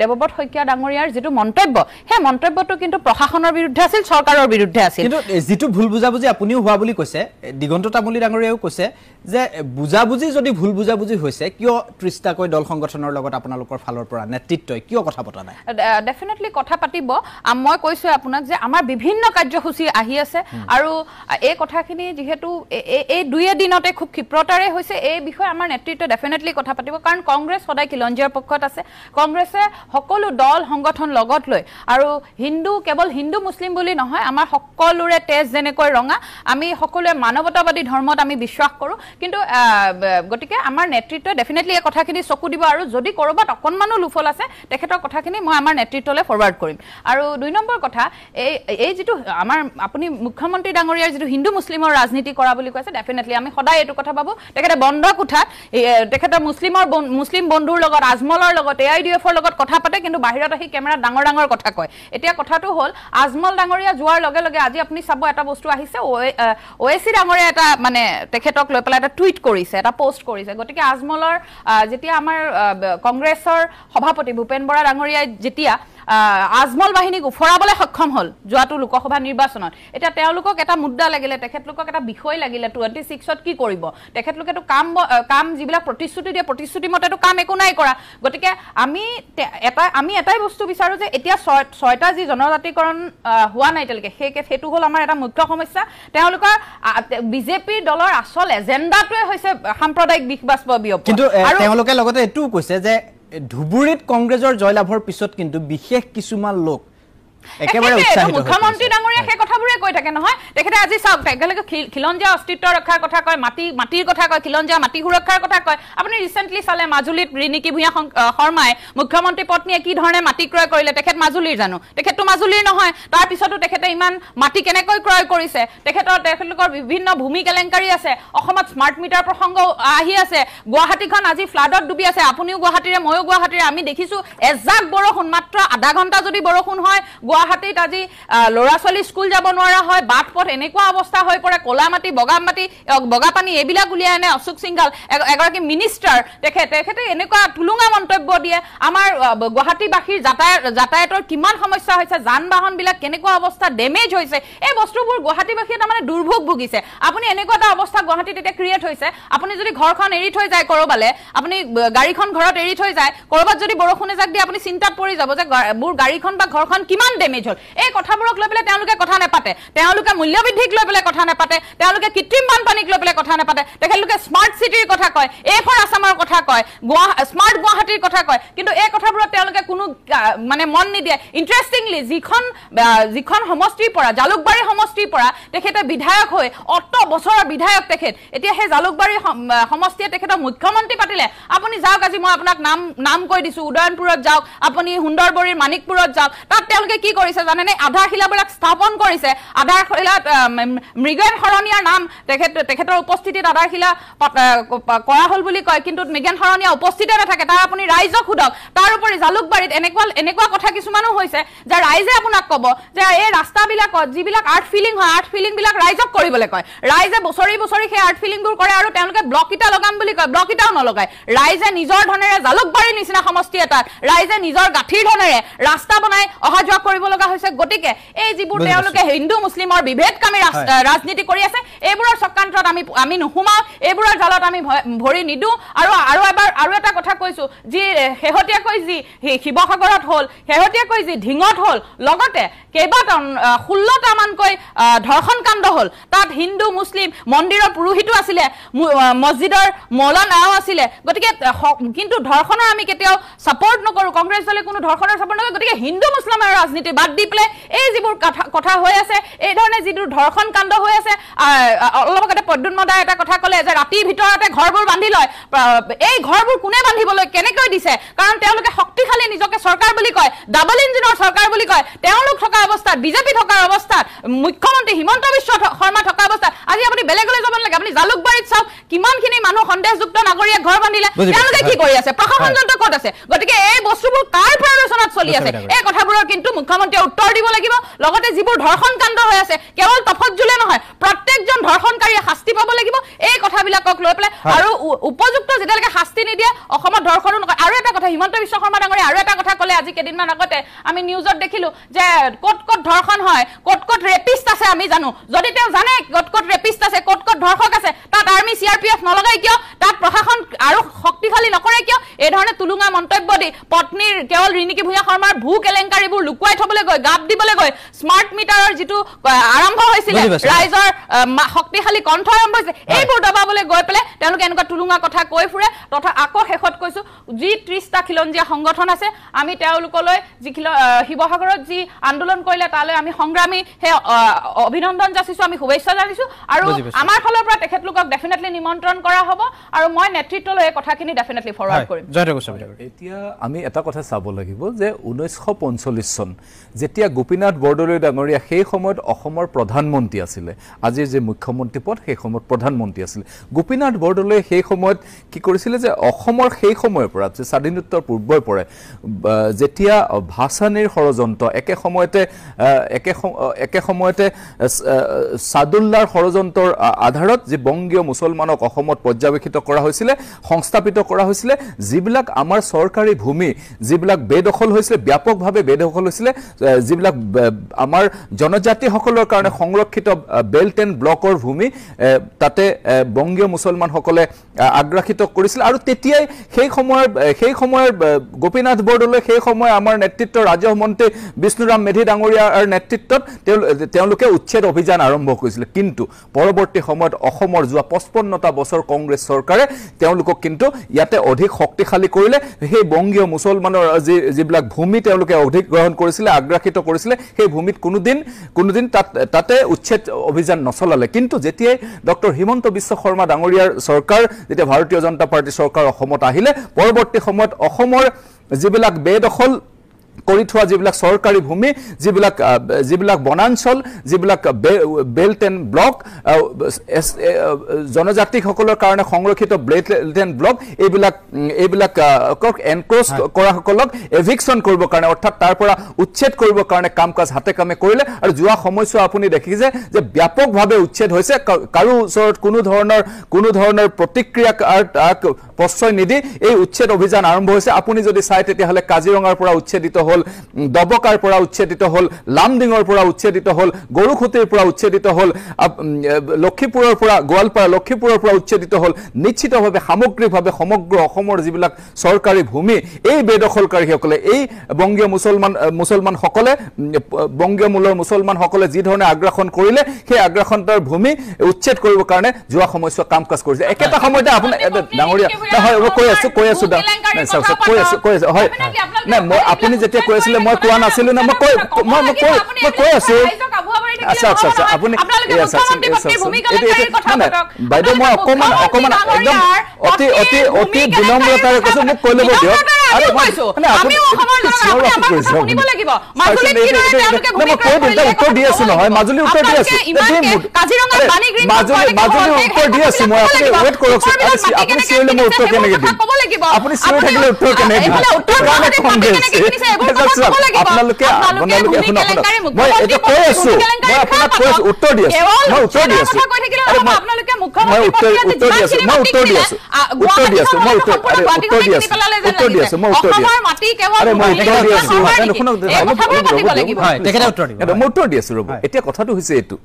দেৱব্ৰত শইকীয়া ডাঙৰীয়াৰ যেটো মন্তব্য হে মন্তব্যটো কিন্তু প্ৰশাসনৰ বিৰুদ্ধে আছিল চৰকাৰৰ বিৰুদ্ধে আছিল কিন্তু যেটো ভুল বুজাবুজি আপুনিও হোৱা বুলি কৈছে দিগন্ত তামুলী ডাঙৰীয়াও কৈছে যে বুজাবুজি যদি ভুল বুজাবুজি হৈছে কিয় 30টা কৈ দল সংগঠনৰ লগত আপোনালোকৰ ফালৰ পৰা নেতৃত্বই কিয় কথা পতা নাই ডেফিনেটলি কথা পাতিব মই কৈছো আপোনাক যে আমাৰ বিভিন্ন কাৰ্যসূচী আহি আছে আৰু এই কথাখিনি যেহেতু এই দুই দিনতে খুব ক্ষিপ্ৰতাৰে হৈছে এই বিষয়ে আমাৰ নেতৃত্ব ডেফিনেটলি কথা পাতিব কাৰণ কংগ্ৰেছ সদায় খিলঞ্জীয়াৰ পক্ষত আছে কংগ্ৰেছে সকলো দল সংগঠন লগত লৈ আৰু হিন্দু কেৱল হিন্দু মুছলিম বুলি নহয় আমাৰ সকলোৰে তেজ যেনেকৈ ৰঙা আমি সকলোৱে মানৱতাবাদী ধৰ্মত আমি বিশ্বাস কৰো কিন্তু গতিকে আমাৰ নেতৃত্বই ডেফিনেটলি এই কথাখিনি চকু দিব আৰু যদি কৰবাত অকনমানো লুফল আছে তেখেতৰ কথাখিনি মই আমাৰ নেতৃত্বলৈ ফৰৱাৰ্ড কৰিম আৰু 2 নম্বৰ কথা এই যেটো আমাৰ আপুনি মুখ্যমন্ত্ৰী ডাঙৰীয়াৰ যেটো হিন্দু মুছলিমৰ ৰাজনীতি কৰা বুলি কৈছে ডেফিনেটলি আমি সদায় এটো কথা ভাবো তেখেতে বন্ধ কোঠাত তেখেতৰ মুছলিম বন্ধুৰ লগত আজমলৰ লগত AIDFৰ লগত কথা পাতে কিন্তু বাহিৰত আহি কেমেৰাত ডাঙৰ ডাঙৰ কথা কয় এতিয়া কথাটো হ'ল আজমল ডাঙৰীয়া যোৱাৰ লগে লগে আজি আপুনি চাব এটা বস্তু আহিছে OAC ডাঙৰীয়া এটা মানে তেখেতক লৈ পেলাই এটা টুইট কৰিছে এটা পোষ্ট কৰিছে গতিকে আজমলৰ যেতিয়া আমাৰ কংগ্ৰেছৰ সভাপতি ভূপেন বৰা ডাঙৰীয়া যেতিয়া আজমল বাহিনীক উফৰাবলৈ সক্ষম হল যোৱাটো লোকসভা নিৰ্বাচনত এটা তেওঁলোকক এটা মুদ্দা লাগিলে তেখেতলোকক এটা বিষয় লাগিলে 26ত কি কৰিব তেখেতলোকেটো কাম যিবিলাক প্ৰতিশ্ৰুতি দিয়ে প্ৰতিশ্ৰুতি মতেটো কাম একো নাই কৰা গতিকে আমি এটাই বস্তু বিচাৰো যে এতিয়া 6টা যি জনজাতিকৰণ হোৱা নাই তেলকে সেইটো হল আমাৰ এটা মুখ্য সমস্যা তেওঁলোকৰ বিজেপি দলৰ আসল এজেন্ডাটোৱে হৈছে সাম্প্ৰদায়িক বিষবাষ্প বিয়পোৱা কিন্তু তেওঁলোকে লগতে এটো কৈছে যে ধুবুৰীত কংগ্ৰেছৰ জয়লাভৰ পিছত কিন্তু বিশেষ কিছুমান লোক একেবাৰে উৎসাহিত মুখ্যমন্ত্ৰী ডাঙৰীয়া সেই কথাবোৰে কৈ থাকে নহয় তেখেতে আজি চাওক তেখেতে খিলঞ্জীয়া অস্তিত্ব ৰক্ষাৰ কথা কয় মাটিৰ কথা কয় খিলঞ্জীয়া মাটি সুৰক্ষাৰ কথা কয় আপুনি ৰিসেন্টলি চালে মাজুলীত ৰিনিকি ভূঞা শৰ্মাই মুখ্যমন্ত্ৰী পত্নীয়ে কি ধৰণে মাটি ক্ৰয় কৰিলে তেখেত মাজুলীৰ জানো তেখেতটো মাজুলীৰ নহয় তাৰ পিছতো তেখেতে ইমান মাটি কেনেকৈ ক্ৰয় কৰিছে তেখেতলোকৰ বিভিন্ন ভূমি কেলেংকাৰী আছে অসমত স্মাৰ্ট মিটাৰ প্ৰসংগ আহি আছে গুৱাহাটীখন আজি ফ্লাডত ডুবি আছে আপুনিও গুৱাহাটীৰে ময়ো গুৱাহাটীৰে আমি দেখিছো এজাক বৰষুণ মাত্ৰ আধা ঘণ্টা যদি বৰষুণ হয় গুৱাহাটীত আজি লৰা ছোৱালী স্কুল যাব নোৱাৰা হয় বাট পথ এনেকুৱা অৱস্থা হৈ পৰে কলা মাটি বগা পানী এইবিলাক উলিয়াই আনে অশোক সিংঘাল এগৰাকী মিনিষ্টাৰ তেখেতে এনেকুৱা তুলুঙা মন্তব্য দিয়ে আমাৰ গুৱাহাটীবাসীৰ যাতায়াতৰ কিমান সমস্যা হৈছে যান বাহন বিলাক কেনেকুৱা অৱস্থা ডেমেজ হৈছে এই বস্তুবোৰ গুৱাহাটীবাসীয়ে তাৰমানে দুৰ্ভোগ ভুগিছে আপুনি এনেকুৱা এটা অৱস্থা গুৱাহাটীত এতিয়া ক্ৰিয়েট হৈছে আপুনি যদি ঘৰখন এৰি থৈ যায় কৰবালে আপুনি গাড়ীখন ঘৰত এৰি থৈ যায় কৰবাত যদি বৰষুণ এজাক দিয়ে আপুনি চিন্তাত পৰি যাব যে মোৰ গাড়ীখন বা ঘৰখন কিমান ডেমেজ হল এই কথাবোৰক লৈ পেলাই তেওঁলোকে কথা নাপাতে তেওঁলোকে মূল্যবৃদ্ধিক লৈ পেলাই কথা নাপাতে তেওঁলোকে কৃত্ৰিম বানপানীক লৈ পেলাই কথা নাপাতে তেখেতলোকে স্মাৰ্ট চিটিৰ কথা কয় এফৰ আসামৰ কথা কয় স্মাৰ্ট গুৱাহাটীৰ কথা কয় কিন্তু এই কথাবোৰত তেওঁলোকে কোনো মানে মন নিদিয়ে ইন্টাৰেষ্টিংলি যিখন সমষ্টিৰ পৰা জালুকবাৰী সমষ্টিৰ পৰা তেখেতে বিধায়ক হৈ 8 বছৰৰ বিধায়ক তেখেত এতিয়া সেই জালুকবাৰী সমষ্টিয়ে তেখেতৰ মুখ্যমন্ত্ৰী পাতিলে আপুনি যাওক আজি মই আপোনাক নাম কৈ দিছো উদয়নপুৰত যাওক আপুনি সুন্দৰবৰীৰ মানিকপুৰত যাওক তাত তেওঁলোকে কি কৰিছে জানেনে আধাৰশিলাবিলাক স্থাপন কৰিছে আধাৰশিলাত মৃগেন শৰণীয়াৰ নাম তেখেতৰ উপস্থিতিত আধাৰশিলা কৰা হল বুলি কয় কিন্তু মৃগেন শৰণীয়া উপস্থিতে নাথাকে তাৰ আপুনি ৰাইজক সোধক তাৰ উপৰি জালুকবাৰীত এনেকুৱা কথা কিছুমানো হৈছে যে ৰাইজে আপোনাক ক'ব যে এই ৰাস্তাবিলাকত যিবিলাক আৰ্ট ফিলিং হয় আৰ্ট ফিলিং বিলাক ৰাইজক কৰিবলৈ কয় ৰাইজে বছৰি সেই আৰ্ট ফিলিংবোৰ কৰে আৰু তেওঁলোকে ব্লক ইটা লগাম বুলি কয় ব্লক ইটাও নলগায় ৰাইজে নিজৰ ধনেৰে জালুকবাৰীৰ নিচিনা সমষ্টি এটাত ৰাইজে নিজৰ গাঁঠিৰ ধনেৰে ৰাস্তা বনাই অহা যোৱা কৰিব লগা হৈছে গতিকে এই যিবোৰ তেওঁলোকে হিন্দু মুছলিমৰ বিভেদকামী ৰাজনীতি কৰি আছে এইবোৰৰ চক্ৰান্তত আমি নুসুমাও এইবোৰৰ জালত আমি ভৰি নিদো আৰু এটা কথা কৈছো যি শেহতীয়াকৈ যি শিৱসাগৰত হ'ল শেহতীয়াকৈ যি ঢিঙত হ'ল লগতে কেইবাটা 16টা মানকৈ ধৰ্ষণ কাণ্ড হ'ল তাত হিন্দু মুছলিম মন্দিৰৰ পুৰোহিতো আছিলে মছজিদৰ মৌলানাও আছিলে গতিকে কিন্তু ধৰ্ষণৰ আমি কেতিয়াও সাপোৰ্ট নকৰো কংগ্ৰেছ দলে কোনো ধৰ্ষণৰ সাপোৰ্ট নকৰে গতিকে হিন্দু মুছলিমৰ ৰাজনীতি বাদ দি পেলাই এই যিবোৰ কথা হৈ আছে এই ধৰণে যিবোৰ ধৰ্ষণ কাণ্ড হৈ আছে অলপ আগতে পদ্মদাই এটা কথা ক'লে যে ৰাতিৰ ভিতৰতে ঘৰবোৰ বান্ধি লয় এই ঘৰবোৰ কোনে বান্ধিবলৈ কেনেকৈ দিছে কাৰণ তেওঁলোকে শক্তিশালী নিজকে চৰকাৰ বুলি কয় ডাবল ইঞ্জিনৰ চৰকাৰ বুলি কয় তেওঁলোক থকা অৱস্থাত বিজেপি থকাৰ অৱস্থাত মুখ্যমন্ত্ৰী হিমন্ত বিশ্ব শৰ্মা থকা অৱস্থাত আজি আপুনি বেলেগলৈ যাব নালাগে আপুনি জালুকবাৰীত চাওক কিমানখিনি মানুহ সন্দেহযুক্ত নাগৰিকে ঘৰ বান্ধিলে তেওঁলোকে কি কৰি আছে প্ৰশাসন যন্ত্ৰ ক'ত আছে গতিকে এই বস্তুবোৰ কাৰ প্ৰৰোচনাত চলি আছে এই কথাবোৰৰ কিন্তু মুখ্যমন্ত্ৰীয়ে উত্তৰ দিব লাগিব লগতে যিবোৰ ধৰ্ষণ কাণ্ড হৈ আছে কেৱল তফজ্জুলে নহয় প্ৰত্যেকজন ধৰ্ষণকাৰীয়ে শাস্তি পাব লাগিব এই কথাবিলাকক লৈ পেলাই আৰু উপযুক্ত যেতিয়ালৈকে শাস্তি নিদিয়ে অসমত ধৰ্ষণো নকৰে আৰু এটা কথা হিমন্ত বিশ্ব শৰ্মা ডাঙৰীয়া আৰু এটা কথা ক'লে আজি কেইদিনমান আগতে আমি নিউজত দেখিলো যে ক'ত ধৰ্ষণ হয় ক'ত ৰেপিষ্ট আছে আমি জানো যদি তেওঁ জানে ক'ত ৰেপিষ্ট আছে ক'ত ধৰ্ষক আছে তাত আৰ্মি CRPF নলগাই কিয় তাত প্ৰশাসন আৰু শক্তিশালী নকৰে কিয় এই ধৰণে তুলুঙা মন্তব্য দি পত্নীৰ কেৱল ৰিণিকী ভূঞা শৰ্মাৰ ভূ কেলেংকাৰীবোৰ লুকুৱাই থবলৈ গৈ গাপ দিবলৈ গৈ স্মাৰ্ট মিটাৰৰ যিটো আৰম্ভ হৈছিলে ৰাইজৰ শক্তিশালী কণ্ঠ আৰম্ভ হৈছে এইবোৰ দবাবলৈ গৈ পেলাই তেওঁলোকে এনেকুৱা তুলুঙা কথা কৈ ফুৰে তথা আকৌ শেষত কৈছো যি 30টা খিলঞ্জীয়া সংগঠন আছে আমি তেওঁলোকলৈ যি শিৱসাগৰত যি আন্দোলন কৰিলে তালৈ আমি সংগ্ৰামী হে অভিনন্দন যাচিছো আমি শুভেচ্ছা জানিছো আৰু আমাৰ ফালৰ পৰা তেখেতলোকক ডেফিনেটলি নিমন্ত্ৰণ কৰা হ'ব আৰু মই নেতৃত্বলৈ এই কথাখিনি ডেফিনেটলি ফৰৱাৰ্ড কৰিম এতিয়া আমি এটা কথা চাব লাগিব যে 1945 চন যেতিয়া গোপীনাথ বৰদলৈ ডাঙৰীয়া সেই সময়ত অসমৰ প্ৰধানমন্ত্ৰী আছিলে আজিৰ যে মুখ্যমন্ত্ৰী পদ সেই সময়ত প্ৰধানমন্ত্ৰী আছিল গোপীনাথ বৰদলৈ সেই সময়ত কি কৰিছিলে যে অসমৰ সেই সময়ৰ পৰা যে স্বাধীনোত্তৰ পূৰ্বৰ পৰাই যেতিয়া ভাষানীৰ ষড়যন্ত্ৰ একে সময়তে সাদুল্লাৰ ষড়যন্ত্ৰৰ আধাৰত যে বংগীয় মুছলমানক অসমত পৰ্যবেক্ষিত কৰা হৈছিলে সংস্থাপিত কৰা হৈছিলে যিবিলাক আমাৰ চৰকাৰী ভূমি যিবিলাক বেদখল হৈছিলে ব্যাপকভাৱে বেদখল হৈছিলে যিবিলাক আমাৰ জনজাতিসকলৰ কাৰণে সংৰক্ষিত বেল্ট এণ্ড ব্লকৰ ভূমি তাতে বংগীয় মুছলমানসকলে আগ্ৰাসিত কৰিছিল আৰু তেতিয়াই সেই সময়ৰ গোপীনাথ বৰদলৈ সেই সময় আমাৰ নেতৃত্ব ৰাজহ মন্ত্ৰী বিষ্ণুৰাম মেধি ডাঙৰীয়াৰ নেতৃত্বত তেওঁলোকে উচ্ছেদ অভিযান আৰম্ভ কৰিছিল কিন্তু পৰৱৰ্তী সময়ত অসমৰ যোৱা 55টা বছৰ কংগ্ৰেছ চৰকাৰে তেওঁলোকক কিন্তু ইয়াতে অধিক শক্তিশালী কৰিলে সেই বংগীয় মুছলমানৰ যিবিলাক ভূমি তেওঁলোকে অধিগ্ৰহণ কৰিছিলে আগ্ৰাসিত কৰিছিলে সেই ভূমিত কোনোদিন তাতে উচ্ছেদ অভিযান নচলালে কিন্তু যেতিয়াই ডক্টৰ হিমন্ত বিশ্ব শৰ্মা ডাঙৰীয়াৰ চৰকাৰ যেতিয়া ভাৰতীয় জনতা পাৰ্টি চৰকাৰ অসমত আহিলে পৰৱৰ্তী সময়ত অসমৰ যিবিলাক বেদখল কৰি থোৱা যিবিলাক চৰকাৰী ভূমি যিবিলাক বনাঞ্চল যিবিলাক বেল্ট এণ্ড ব্লক জনজাতিসকলৰ কাৰণে সংৰক্ষিত বেল্ট এণ্ড ব্লক এইবিলাক এনক্ৰ'চ কৰাসকলক এভিকশ্যন কৰিবৰ কাৰণে অৰ্থাৎ তাৰ পৰা উচ্ছেদ কৰিবৰ কাৰণে কাম কাজ হাতে কামে কৰিলে আৰু যোৱা সময়ছোৱা আপুনি দেখিছে যে ব্যাপকভাৱে উচ্ছেদ হৈছে কাৰো ওচৰত কোনো ধৰণৰ প্ৰতিক্ৰিয়া প্ৰশ্ৰয় নিদি এই উচ্ছেদ অভিযান আৰম্ভ হৈছে আপুনি যদি চাই তেতিয়াহ'লে কাজিৰঙাৰ পৰা উচ্ছেদিত হ'ল দবকাৰ পৰা উচ্ছেদিত হ'ল লামডিঙৰ পৰা উচ্ছেদিত হ'ল গৰুখুটিৰ পৰা উচ্ছেদিত হ'ল লক্ষীপুৰৰ পৰা গোৱালপাৰা লক্ষীপুৰৰ পৰা উচ্ছেদিত হ'ল নিশ্চিতভাৱে সামগ্ৰিকভাৱে সমগ্ৰ অসমৰ যিবিলাক চৰকাৰী ভূমি এই বেদখলকাৰীসকলে এই বংগীয় মুছলমানসকলে বংগীয় মূলৰ মুছলমানসকলে যি ধৰণে আগ্ৰাসন কৰিলে সেই আগ্ৰাসনৰ ভূমি উচ্ছেদ কৰিবৰ কাৰণে যোৱা সময়ছোৱা কাম কাজ কৰিছে একেটা সময়তে আপুনি ডাঙৰীয়া হয় কৈ আছো হয় নাই মই আপুনি যেতিয়া কৈ আছিলে মই কোৱা নাছিলো না মই কৈ আছো আচ্ছা আপুনি বাইদেউ মই অকমান একদম অতি বিনম্ৰতাৰে কৈছো মোক কৈ ল'ব দিয়ক উত্তৰ দি আছো নহয় মাজুলী উত্তৰ দি আছো মাজুলী উত্তৰ দি আছো মই আপুনি ৱেইট কৰকচোন আপুনি চিঞৰিলে মই উত্তৰ কেনেকে দিম আপুনি চিঞৰি থাকিলে উত্তৰ কেনেকে দিম আপোনালোকে শুনক মই এতিয়া কৈ আছো মই আপোনাক কৈ আছো উত্তৰ দি আছো মই উত্তৰ দি আছো এতিয়া কথাটো হৈছে এইটো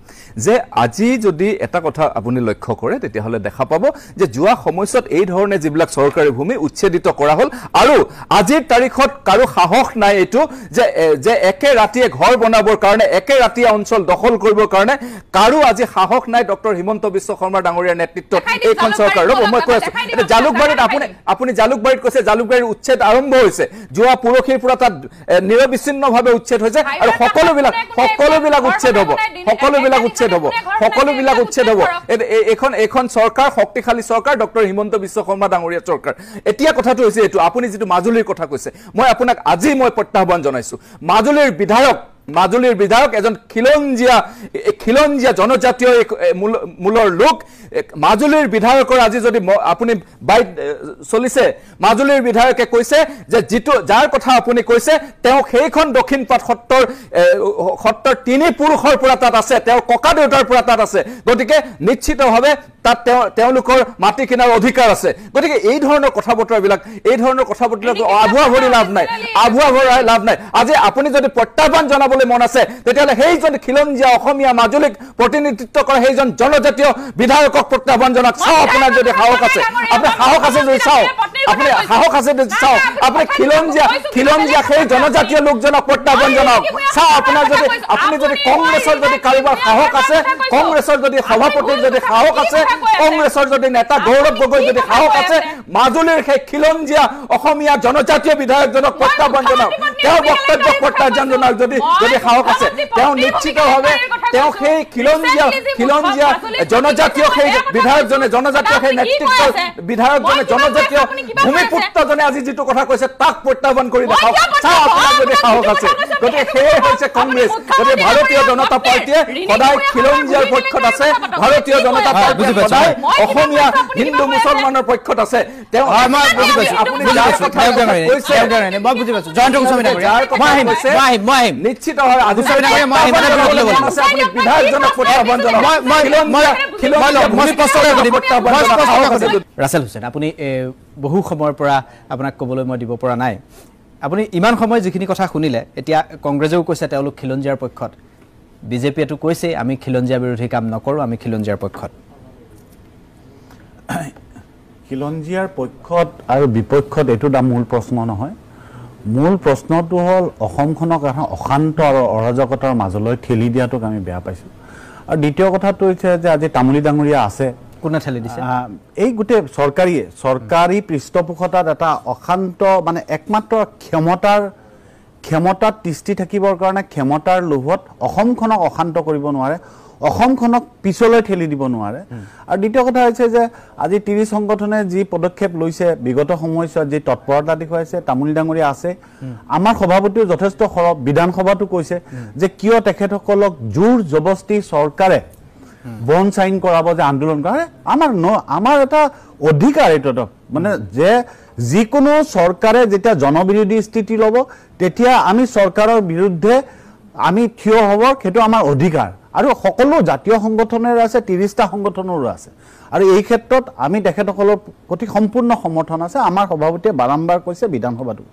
যে আজি যদি এটা কথা আপুনি লক্ষ্য কৰে তেতিয়াহ'লে দেখা পাব যে যোৱা সময়ছোৱাত এই ধৰণে যিবিলাক চৰকাৰী ভূমি উচ্ছেদিত কৰা হ'ল আৰু আজিৰ তাৰিখত কাৰো সাহস নাই এইটো যে একে ৰাতিয়ে ঘৰ বনাবৰ কাৰণে একে ৰাতিয়ে অঞ্চল দখল কৰিবৰ কাৰণে কাৰো আজি সাহস নাই ডক্টৰ হিমন্ত বিশ্ব শৰ্মা ডাঙৰীয়াৰ নেতৃত্বত এইখন চৰকাৰ ৰ'ব মই কৈ আছো এতিয়া জালুকবাৰীত আপুনি জালুকবাৰীত কৈছে জালুকবাৰীৰ উচ্ছেদ আৰম্ভ হৈছে যোৱা পৰহিৰ পৰা তাত নিৰবিচ্ছিন্নভাৱে উচ্ছেদ হৈছে আৰু সকলোবিলাক উচ্ছেদ হ'ব এইখন চৰকাৰ শক্তিশালী চৰকাৰ ডক্টৰ হিমন্ত বিশ্ব শৰ্মা ডাঙৰীয়াৰ চৰকাৰ এতিয়া কথাটো হৈছে এইটো আপুনি যিটো মাজুলীৰ কথা কৈছে মই আপোনাক আজি মই প্ৰত্যাহ্বান জনাইছো মাজুলীৰ বিধায়ক এজন খিলঞ্জীয়া জনজাতীয় মূলৰ লোক মাজুলীৰ বিধায়কৰ আজি যদি আপুনি বাইট চলিছে মাজুলীৰ বিধায়কে কৈছে যে যাৰ কথা আপুনি কৈছে তেওঁ সেইখন দক্ষিণপাট সত্ৰৰ 3 পুৰুষৰ পৰা তাত আছে তেওঁৰ ককা দেউতাৰ পৰা তাত আছে গতিকে নিশ্চিতভাৱে তাত তেওঁলোকৰ মাটি কিনাৰ অধিকাৰ আছে গতিকে এই ধৰণৰ কথা বতৰাবিলাক আভুৱা ভৰি লাভ নাই আজি আপুনি যদি প্ৰত্যাহ্বান জনাবলৈ মন আছে তেতিয়াহ'লে সেইজন খিলঞ্জীয়া অসমীয়া মাজুলীক প্ৰতিনিধিত্ব কৰা সেইজন জনজাতীয় বিধায়কক প্ৰত্যাহ্বান জনাওক চাওক আপোনাৰ যদি সাহস আছে আপুনি খিলঞ্জীয়া সেই জনজাতীয় লোকজনক প্ৰত্যাহ্বান জনাওক চাওক আপুনি যদি কংগ্ৰেছৰ যদি কাৰোবাৰ সাহস আছে কংগ্ৰেছৰ যদি সভাপতিৰ যদি সাহস আছে কংগ্ৰেছৰ যদি নেতা গৌৰৱ গগৈ যদি সাহস আছে মাজুলীৰ সেই খিলঞ্জীয়া অসমীয়া জনজাতীয় বিধায়কজনক প্ৰত্যাহ্বান জনাওক তেওঁৰ বক্তব্য প্ৰত্যাহ্বান জনাওক যদি সাহস আছে তেওঁ নিশ্চিতভাৱে তেওঁ সেই খিলঞ্জীয়া জনজাতীয় সেই বিধায়কজনে জনজাতীয় সেই নেতৃত্বৰ বিধায়কজনে জনজাতীয় ভূমিপুত্ৰজনে আজি যিটো কথা কৈছে তাক প্ৰত্যাহ্বান কৰি দেখাওক চাওক আপোনাৰ যদি সাহস আছে গতিকে সেয়ে হৈছে কংগ্ৰেছ গতিকে ভাৰতীয় জনতা পাৰ্টীয়ে সদায় খিলঞ্জীয়াৰ পক্ষত আছে ভাৰতীয় জনতা পাৰ্টীয়ে সদায় অসমীয়া হিন্দু মুছলমানৰ পক্ষত আছে তেওঁ আপুনি যাৰ কথা কৈছে মই বুজি পাইছো জয়ন্ত গোস্বামী নিশ্চিত হয় ৰাছেল হুছেইন আপুনি বহু সময়ৰ পৰা আপোনাক ক'বলৈ মই দিব পৰা নাই আপুনি ইমান সময় যিখিনি কথা শুনিলে এতিয়া কংগ্ৰেছেও কৈছে তেওঁলোক খিলঞ্জীয়াৰ পক্ষত বিজেপিয়েতো কৈছে আমি খিলঞ্জীয়া বিৰোধী কাম নকৰোঁ আমি খিলঞ্জীয়াৰ পক্ষত খিলঞ্জীয়াৰ পক্ষত আৰু বিপক্ষত এইটো এটা মূল প্ৰশ্ন নহয় মূল প্ৰশ্নটো হ'ল অসমখনক এখন অশান্ত আৰু অৰাজকতাৰ মাজলৈ ঠেলি দিয়াটোক আমি বেয়া পাইছোঁ আৰু দ্বিতীয় কথাটো হৈছে যে আজি তামুলী ডাঙৰীয়া আছে কোনে ঠেলি দিছে এই গোটেই চৰকাৰী পৃষ্ঠপোষকতাত এটা অশান্ত মানে একমাত্ৰ ক্ষমতাত তিষ্ঠি থাকিবৰ কাৰণে ক্ষমতাৰ লোভত অসমখনক অশান্ত কৰিব নোৱাৰে অসমখনক পিছলৈ ঠেলি দিব নোৱাৰে আৰু দ্বিতীয় কথা হৈছে যে আজি 30 সংগঠনে যি পদক্ষেপ লৈছে বিগত সময়ছোৱাত যি তৎপৰতা দেখুৱাইছে তামুলী ডাঙৰীয়া আছে আমাৰ সভাপতিও যথেষ্ট সৰব বিধানসভাতো কৈছে যে কিয় তেখেতসকলক জোৰ জবস্তি চৰকাৰে বন সাইন কৰাব যে আন্দোলন কৰে আমাৰ এটা অধিকাৰ এইটো মানে যে যিকোনো চৰকাৰে যেতিয়া জনবিৰোধী স্থিতি ল'ব তেতিয়া আমি চৰকাৰৰ বিৰুদ্ধে আমি থিয় হ'ব সেইটো আমাৰ অধিকাৰ আৰু সকলো জাতীয় সংগঠনৰ আছে 30টা সংগঠনৰো আছে আৰু এই ক্ষেত্ৰত আমি তেখেতসকলৰ প্ৰতি সম্পূৰ্ণ সমৰ্থন আছে আমাৰ সভাপতিয়ে বাৰম্বাৰ কৈছে বিধানসভাটো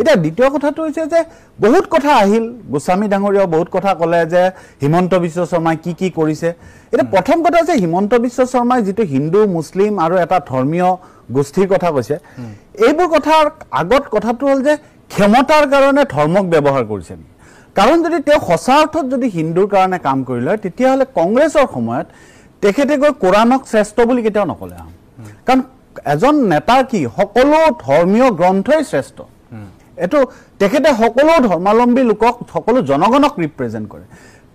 এটা দ্বিতীয় কথাটো হৈছে যে বহুত কথা আহিল গোস্বামী ডাঙৰীয়াও বহুত কথা ক'লে যে হিমন্ত বিশ্ব শৰ্মাই কি কৰিছে এটা প্ৰথম কথা যে হিমন্ত বিশ্ব শৰ্মাই যেটো হিন্দু মুছলিম আৰু এটা ধৰ্মীয় গোষ্ঠীৰ কথা কৈছে এইবোৰ কথাৰ আগত কথাটো হ'ল যে ক্ষমতাৰ কাৰণে ধৰ্মক ব্যৱহাৰ কৰিছে কাৰণ যদি তেওঁ সঁচা অৰ্থত যদি হিন্দুৰ কাৰণে কাম কৰিলে তেতিয়াহ'লে কংগ্ৰেছৰ সময়ত তেখেতে গৈ কোৰাণক শ্ৰেষ্ঠ বুলি কেতিয়াও নকলে কাৰণ এজন নেতাৰ কি সকলো ধৰ্মীয় গ্ৰন্থই শ্ৰেষ্ঠ এটো তেখেতে সকলো ধৰ্মাৱলম্বী লোকক সকলো জনগণক ৰিপ্ৰেজেন্ট কৰে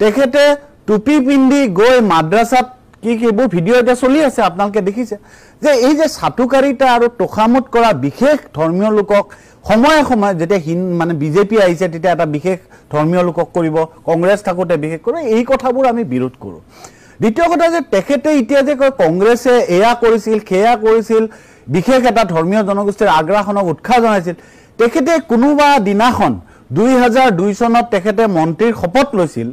তেখেতে টুপি পিন্ধি গৈ মাদ্ৰাসাত কি এইবোৰ ভিডিঅ' এটা চলি আছে আপোনালোকে দেখিছে যে এই যে সাতুকাৰিতা আৰু তোখামত কৰা বিশেষ ধৰ্মীয় লোকক সময়ে যেতিয়া মানে বিজেপি আহিছে তেতিয়া এটা বিশেষ ধৰ্মীয় লোকক কৰিব কংগ্ৰেছ থাকোতে বিশেষ কৰে এই কথাবোৰ আমি বিৰোধ কৰোঁ দ্বিতীয় কথা যে তেখেতে এতিয়া যে কংগ্ৰেছে এয়া কৰিছিল খেয়া কৰিছিল বিশেষ এটা ধৰ্মীয় জনগোষ্ঠীৰ আগ্ৰাসনক উৎসাহ জনাইছিল তেখেতে কোনোবা দিনাখন 2002 চনত তেখেতে মন্ত্ৰীৰ শপত লৈছিল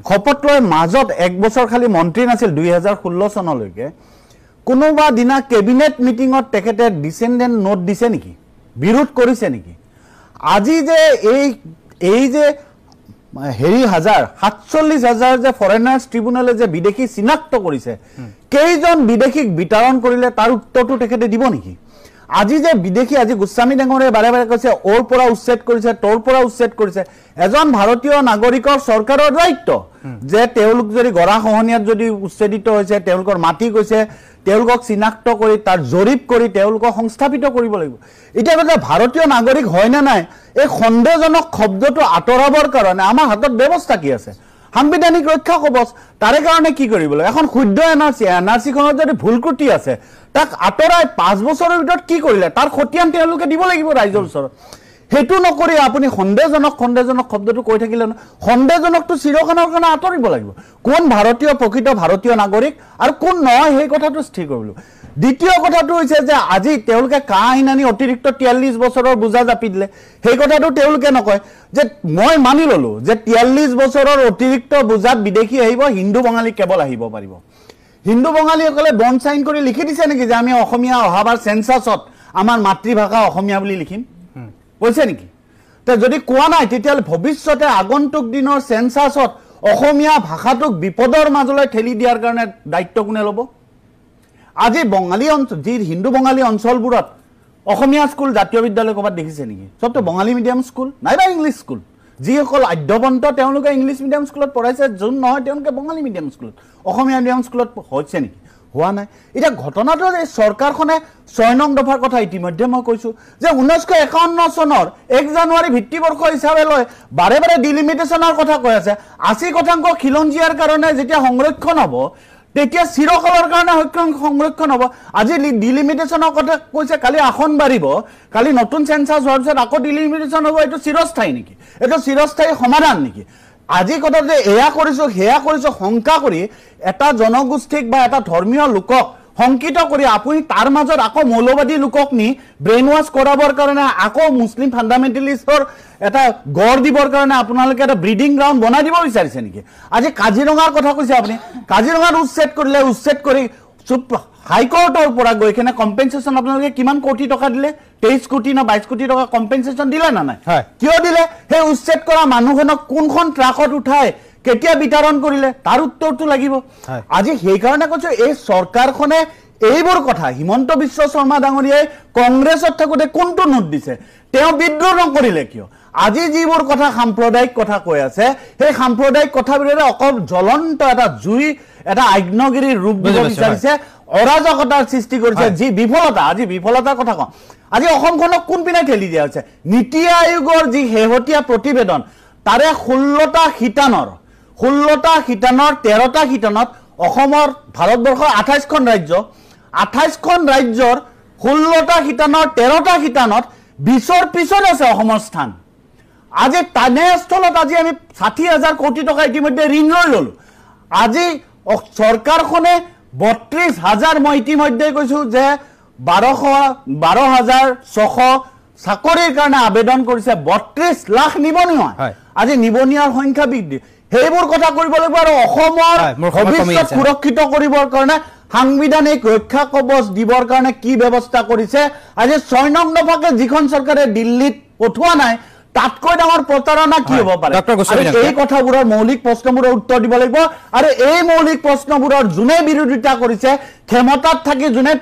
শপত লৈ মাজত এক বছৰ খালি মন্ত্ৰী নাছিল 2016 চনলৈকে কোনোবা দিনা কেবিনেট মিটিঙত তেখেতে ডিসেন্ডেন্ট নোট দিছে নেকি, বিৰোধ কৰিছে নেকি? আজি যে এই যে হেৰি 47,000 যে ফৰেনাৰ্ছ ট্ৰিব্যুনেলে যে বিদেশী চিনাক্ত কৰিছে, কেইজন বিদেশীক বিতৰণ কৰিলে তাৰ উত্তৰটো তেখেতে দিব নেকি? আজি যে বিদেশী, আজি গোস্বামী ডাঙৰে বাৰে বাৰে কৈছে ওৰ পৰা উচ্ছেদ কৰিছে, তোৰ পৰা উচ্ছেদ কৰিছে। এজন ভাৰতীয় নাগৰিকৰ চৰকাৰৰ দায়িত্ব যে তেওঁলোক যদি গৰাখহনীয়াত যদি উচ্ছেদিত হৈছে, তেওঁলোকৰ মাটি গৈছে, তেওঁলোকক চিনাক্ত কৰি তাৰ জৰীপ কৰি তেওঁলোকক সংস্থাপিত কৰিব লাগিব। এতিয়া কথা ভাৰতীয় নাগৰিক হয় নে নাই, এই সন্দেহজনক শব্দটো আঁতৰাবৰ কাৰণে আমাৰ হাতত ব্যৱস্থা কি আছে? সাংবিধানিক ৰক্ষা কবচ। তাৰে কাৰণে কি কৰিব লাগিব? এখন শুদ্ধ এনআৰচিখনত যদি ভুল ক্ৰুটি আছে তাক আঁতৰাই 5 বছৰৰ ভিতৰত কি কৰিলে তাৰ খতিয়ান তেওঁলোকে দিব লাগিব ৰাইজৰ ওচৰত। সেইটো নকৰি আপুনি সন্দেহজনক শব্দটো কৈ থাকিলে সন্দেহজনকটো চিৰকালৰ কাৰণে আঁতৰিব লাগিব। কোন ভাৰতীয় প্ৰকৃত ভাৰতীয় নাগৰিক আৰু কোন নহয় সেই কথাটো স্থিৰ কৰিব লাগিব। দ্বিতীয় কথাটো হৈছে যে আজি তেওঁলোকে কা আইন আনি অতিৰিক্ত 43 বছৰৰ বোজা জাপি দিলে, সেই কথাটো তেওঁলোকে নকয় যে মই মানি ললো যে 43 বছৰৰ অতিৰিক্ত বোজাত বিদেশী আহিব, হিন্দু বঙালী কেৱল আহিব পাৰিব। হিন্দু বঙালীসকলে বন চাইন কৰি লিখি দিছে নেকি যে আমি অসমীয়া অহাবাৰ চেঞ্চাছত আমাৰ মাতৃভাষা অসমীয়া বুলি লিখিম? কৈছে নেকি? যদি কোৱা নাই তেতিয়াহ'লে ভৱিষ্যতে আগন্তুক দিনৰ চেঞ্চাছত অসমীয়া ভাষাটোক বিপদৰ মাজলৈ ঠেলি দিয়াৰ কাৰণে দায়িত্ব কোনে ল'ব? আজি বঙালী অঞ্চল, যি হিন্দু বঙালী অঞ্চলবোৰত অসমীয়া স্কুল, জাতীয় বিদ্যালয় ক'ৰবাত দেখিছে নেকি? চবতো বঙালী মিডিয়াম স্কুল নাইবা ইংলিছ স্কুল। যিসকল আদ্যৱন্ত তেওঁলোকে ইংলিছ মিডিয়াম স্কুলত পঢ়াইছে, যোন নহয় তেওঁলোকে বঙালী মিডিয়াম স্কুলত, অসমীয়া মিডিয়াম স্কুলত হৈছে নেকি? হোৱা নাই। এতিয়া ঘটনাটো এই চৰকাৰখনে 6 নং দফাৰ কথা ইতিমধ্যে মই কৈছোঁ যে 1951 চনৰ 1 জানুৱাৰী ভিত্তিবৰ্ষ হিচাপে লৈ বাৰে বাৰে ডিলিমিটেশ্যনৰ কথা কৈ আছে। 80% খিলঞ্জীয়াৰ কাৰণে যেতিয়া সংৰক্ষণ হ'ব তেতিয়া চিৰকালৰ কাৰণে সংৰক্ষণ হ'ব। আজি ডিলিমিটেশ্যনৰ কথা কৈছে, কালি আসন বাঢ়িব, কালি নতুন চেঞ্চাছ হোৱাৰ পিছত আকৌ ডিলিমিটেশ্যন হ'ব। এইটো চিৰস্থায়ী নেকি? এইটো চিৰস্থায়ী সমাধান নেকি? আজি কথা যে এয়া কৰিছোঁ সেয়া কৰিছোঁ শংকা কৰি এটা জনগোষ্ঠীক বা এটা ধৰ্মীয় লোকক শংকিত কৰি আপুনি তাৰ মাজত আকৌ মৌলবাদী লোকক নি ব্ৰেইন ৱাছ কৰাবৰ কাৰণে আকৌ মুছলিম ফাণ্ডামেণ্টেলিষ্টৰ এটা গড় দিবৰ কাৰণে আপোনালোকে এটা ব্ৰিডিং গ্ৰাউণ্ড বনাই দিব বিচাৰিছে নেকি? আজি কাজিৰঙাৰ কথা কৈছে আপুনি, কাজিৰঙাত উচ্ছেদ কৰিলে, উচ্ছেদ কৰি হাইকোৰ্টৰ পৰা গৈ কিনে কম্পেনচেশ্যন আপোনালোকে কিমান কোটি টকা দিলে? 23 কোটি না 22 কোটি টকা কম্পেনচেশ্যন দিলে না নাই? কিয় দিলে? সেই উচ্ছেদ কৰা মানুহজনক কোনখন ট্ৰাকত উঠাই কেতিয়া বিতৰণ কৰিলে তাৰ উত্তৰটো লাগিব। আজি সেইকাৰণে কৈছো এই চৰকাৰখনে এইবোৰ কথা হিমন্ত বিশ্ব শৰ্মা ডাঙৰীয়াই কংগ্ৰেছত থাকোঁতে কোনটো নোট দিছে? তেওঁ বিদ্ৰোহ নকৰিলে কিয়? আজি যিবোৰ কথা সাম্প্ৰদায়িক কথা কৈ আছে সেই সাম্প্ৰদায়িক কথাবোৰে অকল জ্বলন্ত এটা জুই, এটা আগ্নেয়গিৰিৰ ৰূপ দিব বিচাৰিছে, অৰাজকতাৰ সৃষ্টি কৰিছে। যি বিফলতা, আজি বিফলতাৰ কথা কওঁ, আজি অসমখনক কোনপিনে ঠেলি দিয়া হৈছে? নীতি আয়োগৰ যি শেহতীয়া প্ৰতিবেদন তাৰে 16টা শিতানৰ 13টা শিতানত অসমৰ ভাৰতবৰ্ষৰ 28খন ৰাজ্য, 28খন ৰাজ্যৰ 16টা শিতানৰ 13টা শিতানত 20ৰ পিছত আছে অসমৰ স্থান। আজি তেনেস্থলত আজি আমি 60,000 কোটি টকা ইতিমধ্যে ঋণ লৈ ললোঁ। আজি চৰকাৰখনে 32,000, মই ইতিমধ্যে কৈছোঁ যে 12,600 চাকৰিৰ কাৰণে আবেদন কৰিছে, 32 লাখ নিবনুৱা। আজি নিবনুৱাৰ সংখ্যা বৃদ্ধি, সেইবোৰ কথা কৰিব লাগিব। আৰু অসমৰ ভৱিষ্যত সুৰক্ষিত কৰিবৰ কাৰণে সাংবিধানিক ৰক্ষা কবচ দিবৰ কাৰণে কি ব্যৱস্থা কৰিছে? আজি 6 নং দফাকে যিখন চৰকাৰে দিল্লীত পঠোৱা নাই তাতকৈ ডাঙৰ প্ৰতাৰণা কি হ'ব পাৰে? এই কথাবোৰৰ মৌলিক প্ৰশ্নবোৰৰ উত্তৰ দিব লাগিব। আৰু এই মৌলিক প্ৰশ্নবোৰৰ যোনে বিৰোধিতা কৰিছে, ক্ষমতাত থাকি যোনে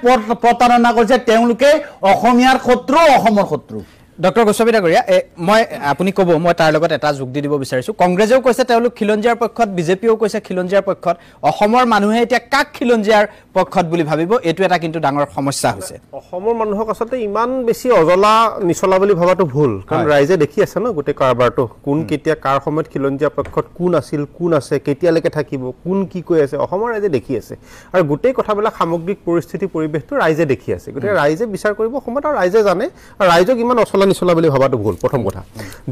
প্ৰতাৰণা কৰিছে, তেওঁলোকে অসমীয়াৰ শত্ৰু, অসমৰ শত্ৰু। ডক্টৰ গোস্বামী ডাঙৰীয়া, মই আপুনি ক'ব, মই তাৰ লগত এটা যোগ দি দিব বিচাৰিছোঁ। কংগ্ৰেছেও কৈছে তেওঁলোক খিলঞ্জীয়াৰ পক্ষত, বিজেপিয়েও কৈছে খিলঞ্জীয়াৰ পক্ষত। অসমৰ মানুহে এতিয়া কাক খিলঞ্জীয়াৰ পক্ষত বুলি ভাবিব? এইটো এটা কিন্তু ডাঙৰ সমস্যা হৈছে। অসমৰ মানুহক আচলতে ইমান বেছি অজলা নিচলা বুলি ভবাটো ভুল, কাৰণ ৰাইজে দেখি আছে ন গোটেই কাৰবাৰটো, কোন কেতিয়া কাৰ সময়ত খিলঞ্জীয়া পক্ষত কোন আছিল, কোন আছে, কেতিয়ালৈকে থাকিব, কোন কি কৈ আছে, অসমৰ ৰাইজে দেখি আছে। আৰু গোটেই কথাবিলাক সামগ্ৰিক পৰিস্থিতি পৰিৱেশটো ৰাইজে দেখি আছে। গতিকে ৰাইজে বিচাৰ কৰিব সময়ত, আৰু ৰাইজে জানে, আৰু ৰাইজক ইমান অচলা নিচলা বুলি ভবাটো ভুল, প্ৰথম কথা।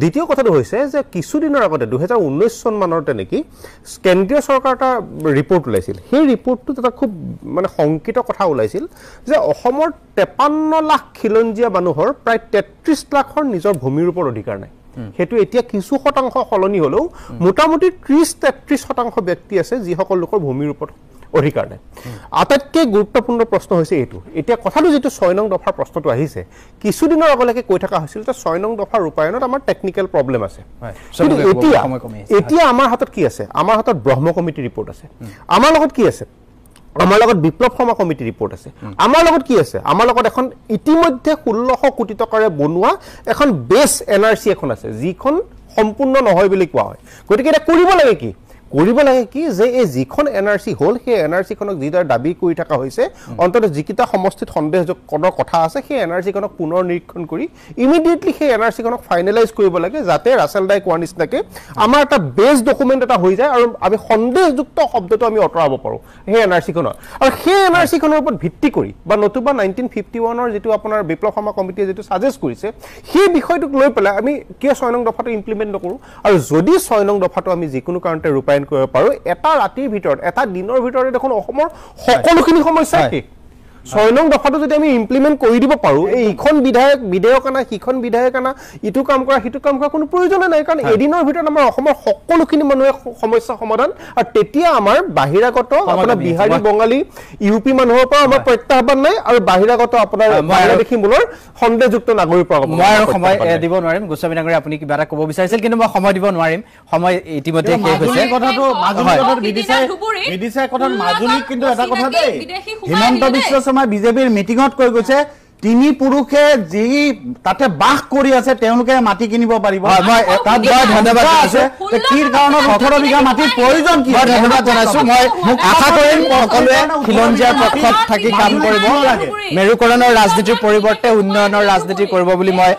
দ্বিতীয় কথাটো হৈছে যে কিছুদিনৰ আগতে 2019 চন মানতে নেকি কেন্দ্ৰীয় চৰকাৰ এটা ৰিপৰ্ট ওলাইছিল। সেই ৰিপৰ্টটোত এটা খুব মানে শংকিত কথা ওলাইছিল যে অসমৰ 53 লাখ খিলঞ্জীয়া মানুহৰ প্ৰায় 33 লাখৰ নিজৰ ভূমিৰ ওপৰত অধিকাৰ নাই। সেইটো এতিয়া কিছু শতাংশ সলনি হ'লেও মোটামুটি 30-33% ব্যক্তি আছে যিসকল লোকৰ ভূমিৰ ওপৰত অধিকাৰ নাই আটাইতকৈ গুৰুত্বপূৰ্ণ প্ৰশ্ন হৈছে এইটো এতিয়া কথাটো যিটো 6 নং দফাৰ প্ৰশ্নটো আহিছে কিছুদিনৰ আগলৈকে কৈ থকা হৈছিল যে 6 নং দফাৰ ৰূপায়ণত আমাৰ টেকনিকেল প্ৰব্লেম আছে কিন্তু এতিয়া আমাৰ হাতত কি আছে আমাৰ হাতত ব্ৰহ্ম কমিটি ৰিপৰ্ট আছে আমাৰ লগত কি আছে আমাৰ লগত বিপ্লৱ শৰ্মা কমিটি ৰিপৰ্ট আছে আমাৰ লগত কি আছে আমাৰ লগত এখন ইতিমধ্যে 1600 কোটি টকাৰে বনোৱা এখন বেছ এনআৰসি এখন আছে যিখন সম্পূৰ্ণ নহয় বুলি কোৱা হয় গতিকে এটা কৰিব লাগে কি যে এই যিখন এনআৰসি হল সেই এনআৰসি খনক যিদৰে দাবী কৰি থকা হৈছে অন্ততঃ যিকিটা সমষ্টিত সন্দেহজনক কথা আছে সেই এনআৰসি খনক পুনৰ নিৰীক্ষণ কৰি ইমিডিয়েটলি সেই এনআৰসি খনক ফাইনেলাইজ কৰিব লাগে যাতে ৰাছেল দাই কোৱা নিচিনাকে আমাৰ এটা বেছ ডকুমেণ্ট এটা হৈ যায় আৰু আমি সন্দেহযুক্ত শব্দটো আমি আঁতৰাব পাৰোঁ সেই এনআৰসি খনৰ আৰু সেই এনআৰসি খনৰ ওপৰত ভিত্তি কৰি বা নতুবা 1951 যিটো আপোনাৰ বিপ্লৱ শৰ্মা কমিটিয়ে যিটো সাজেষ্ট কৰিছে সেই বিষয়টোক লৈ পেলাই আমি কিয় 6 নং দফাটো ইমপ্লিমেণ্ট নকৰোঁ আৰু যদি 6 নং দফাটো আমি যিকোনো কাৰণতে ৰূপায়ণ কৰিব পাৰোঁ এটা ৰাতিৰ ভিতৰত এটা দিনৰ ভিতৰত দেখোন অসমৰ সকলোখিনি সমস্যা কি 6 নং দফাটো যদি আমি ইমপ্লিমেণ্ট কৰি দিব পাৰোঁ এই ইখন বিধেয়ক আনা সিখন বিধেয়ক আনা ইটো কাম কৰা সিটো কাম কৰা কোনো প্ৰয়োজন নাই কাৰণ এদিনৰ ভিতৰত আমাৰ অসমৰ সকলোখিনি মানুহে সমস্যা সমাধান আৰু তেতিয়া আমাৰ বাহিৰাগত আপোনাৰ বিহাৰী বঙালী ইউপি মানুহৰ পৰা আমাৰ প্ৰত্যাহ্বান নাই আৰু বাহিৰাগত আপোনাৰ বাংলাদেশী মূলৰ সন্দেহযুক্ত নাগৰিকৰ পৰা মই আৰু সময় দিব নোৱাৰিম গোস্বামী ডাঙৰীয়া আপুনি কিবা এটা ক'ব বিচাৰিছিল কিন্তু মই সময় দিব নোৱাৰিম সময় ইতিমধ্যে শেষ হৈছে কথাটো মাজুলী কথাত বিদিশাই কথাত মাজুলী কিন্তু এটা কথা দেই হিমন্ত বিশ্ব শৰ্মা বিজেপিৰ মিটিঙত কৈ গৈছে তিনি পুৰুষে যি তাতে বাস কৰি আছে তেওঁলোকে মাটি কিনিব পাৰিব মই ধন্যবাদ আছে কি কাৰণত 18 বিঘা মাটিৰ প্ৰয়োজন কি ধন্যবাদ জনাইছো মই আশা কৰিম সকলোৱে খিলঞ্জীয়াৰ পক্ষত থাকি কাম কৰিব মেৰুকৰণৰ ৰাজনীতিৰ পৰিৱৰ্তে উন্নয়নৰ ৰাজনীতি কৰিব বুলি মই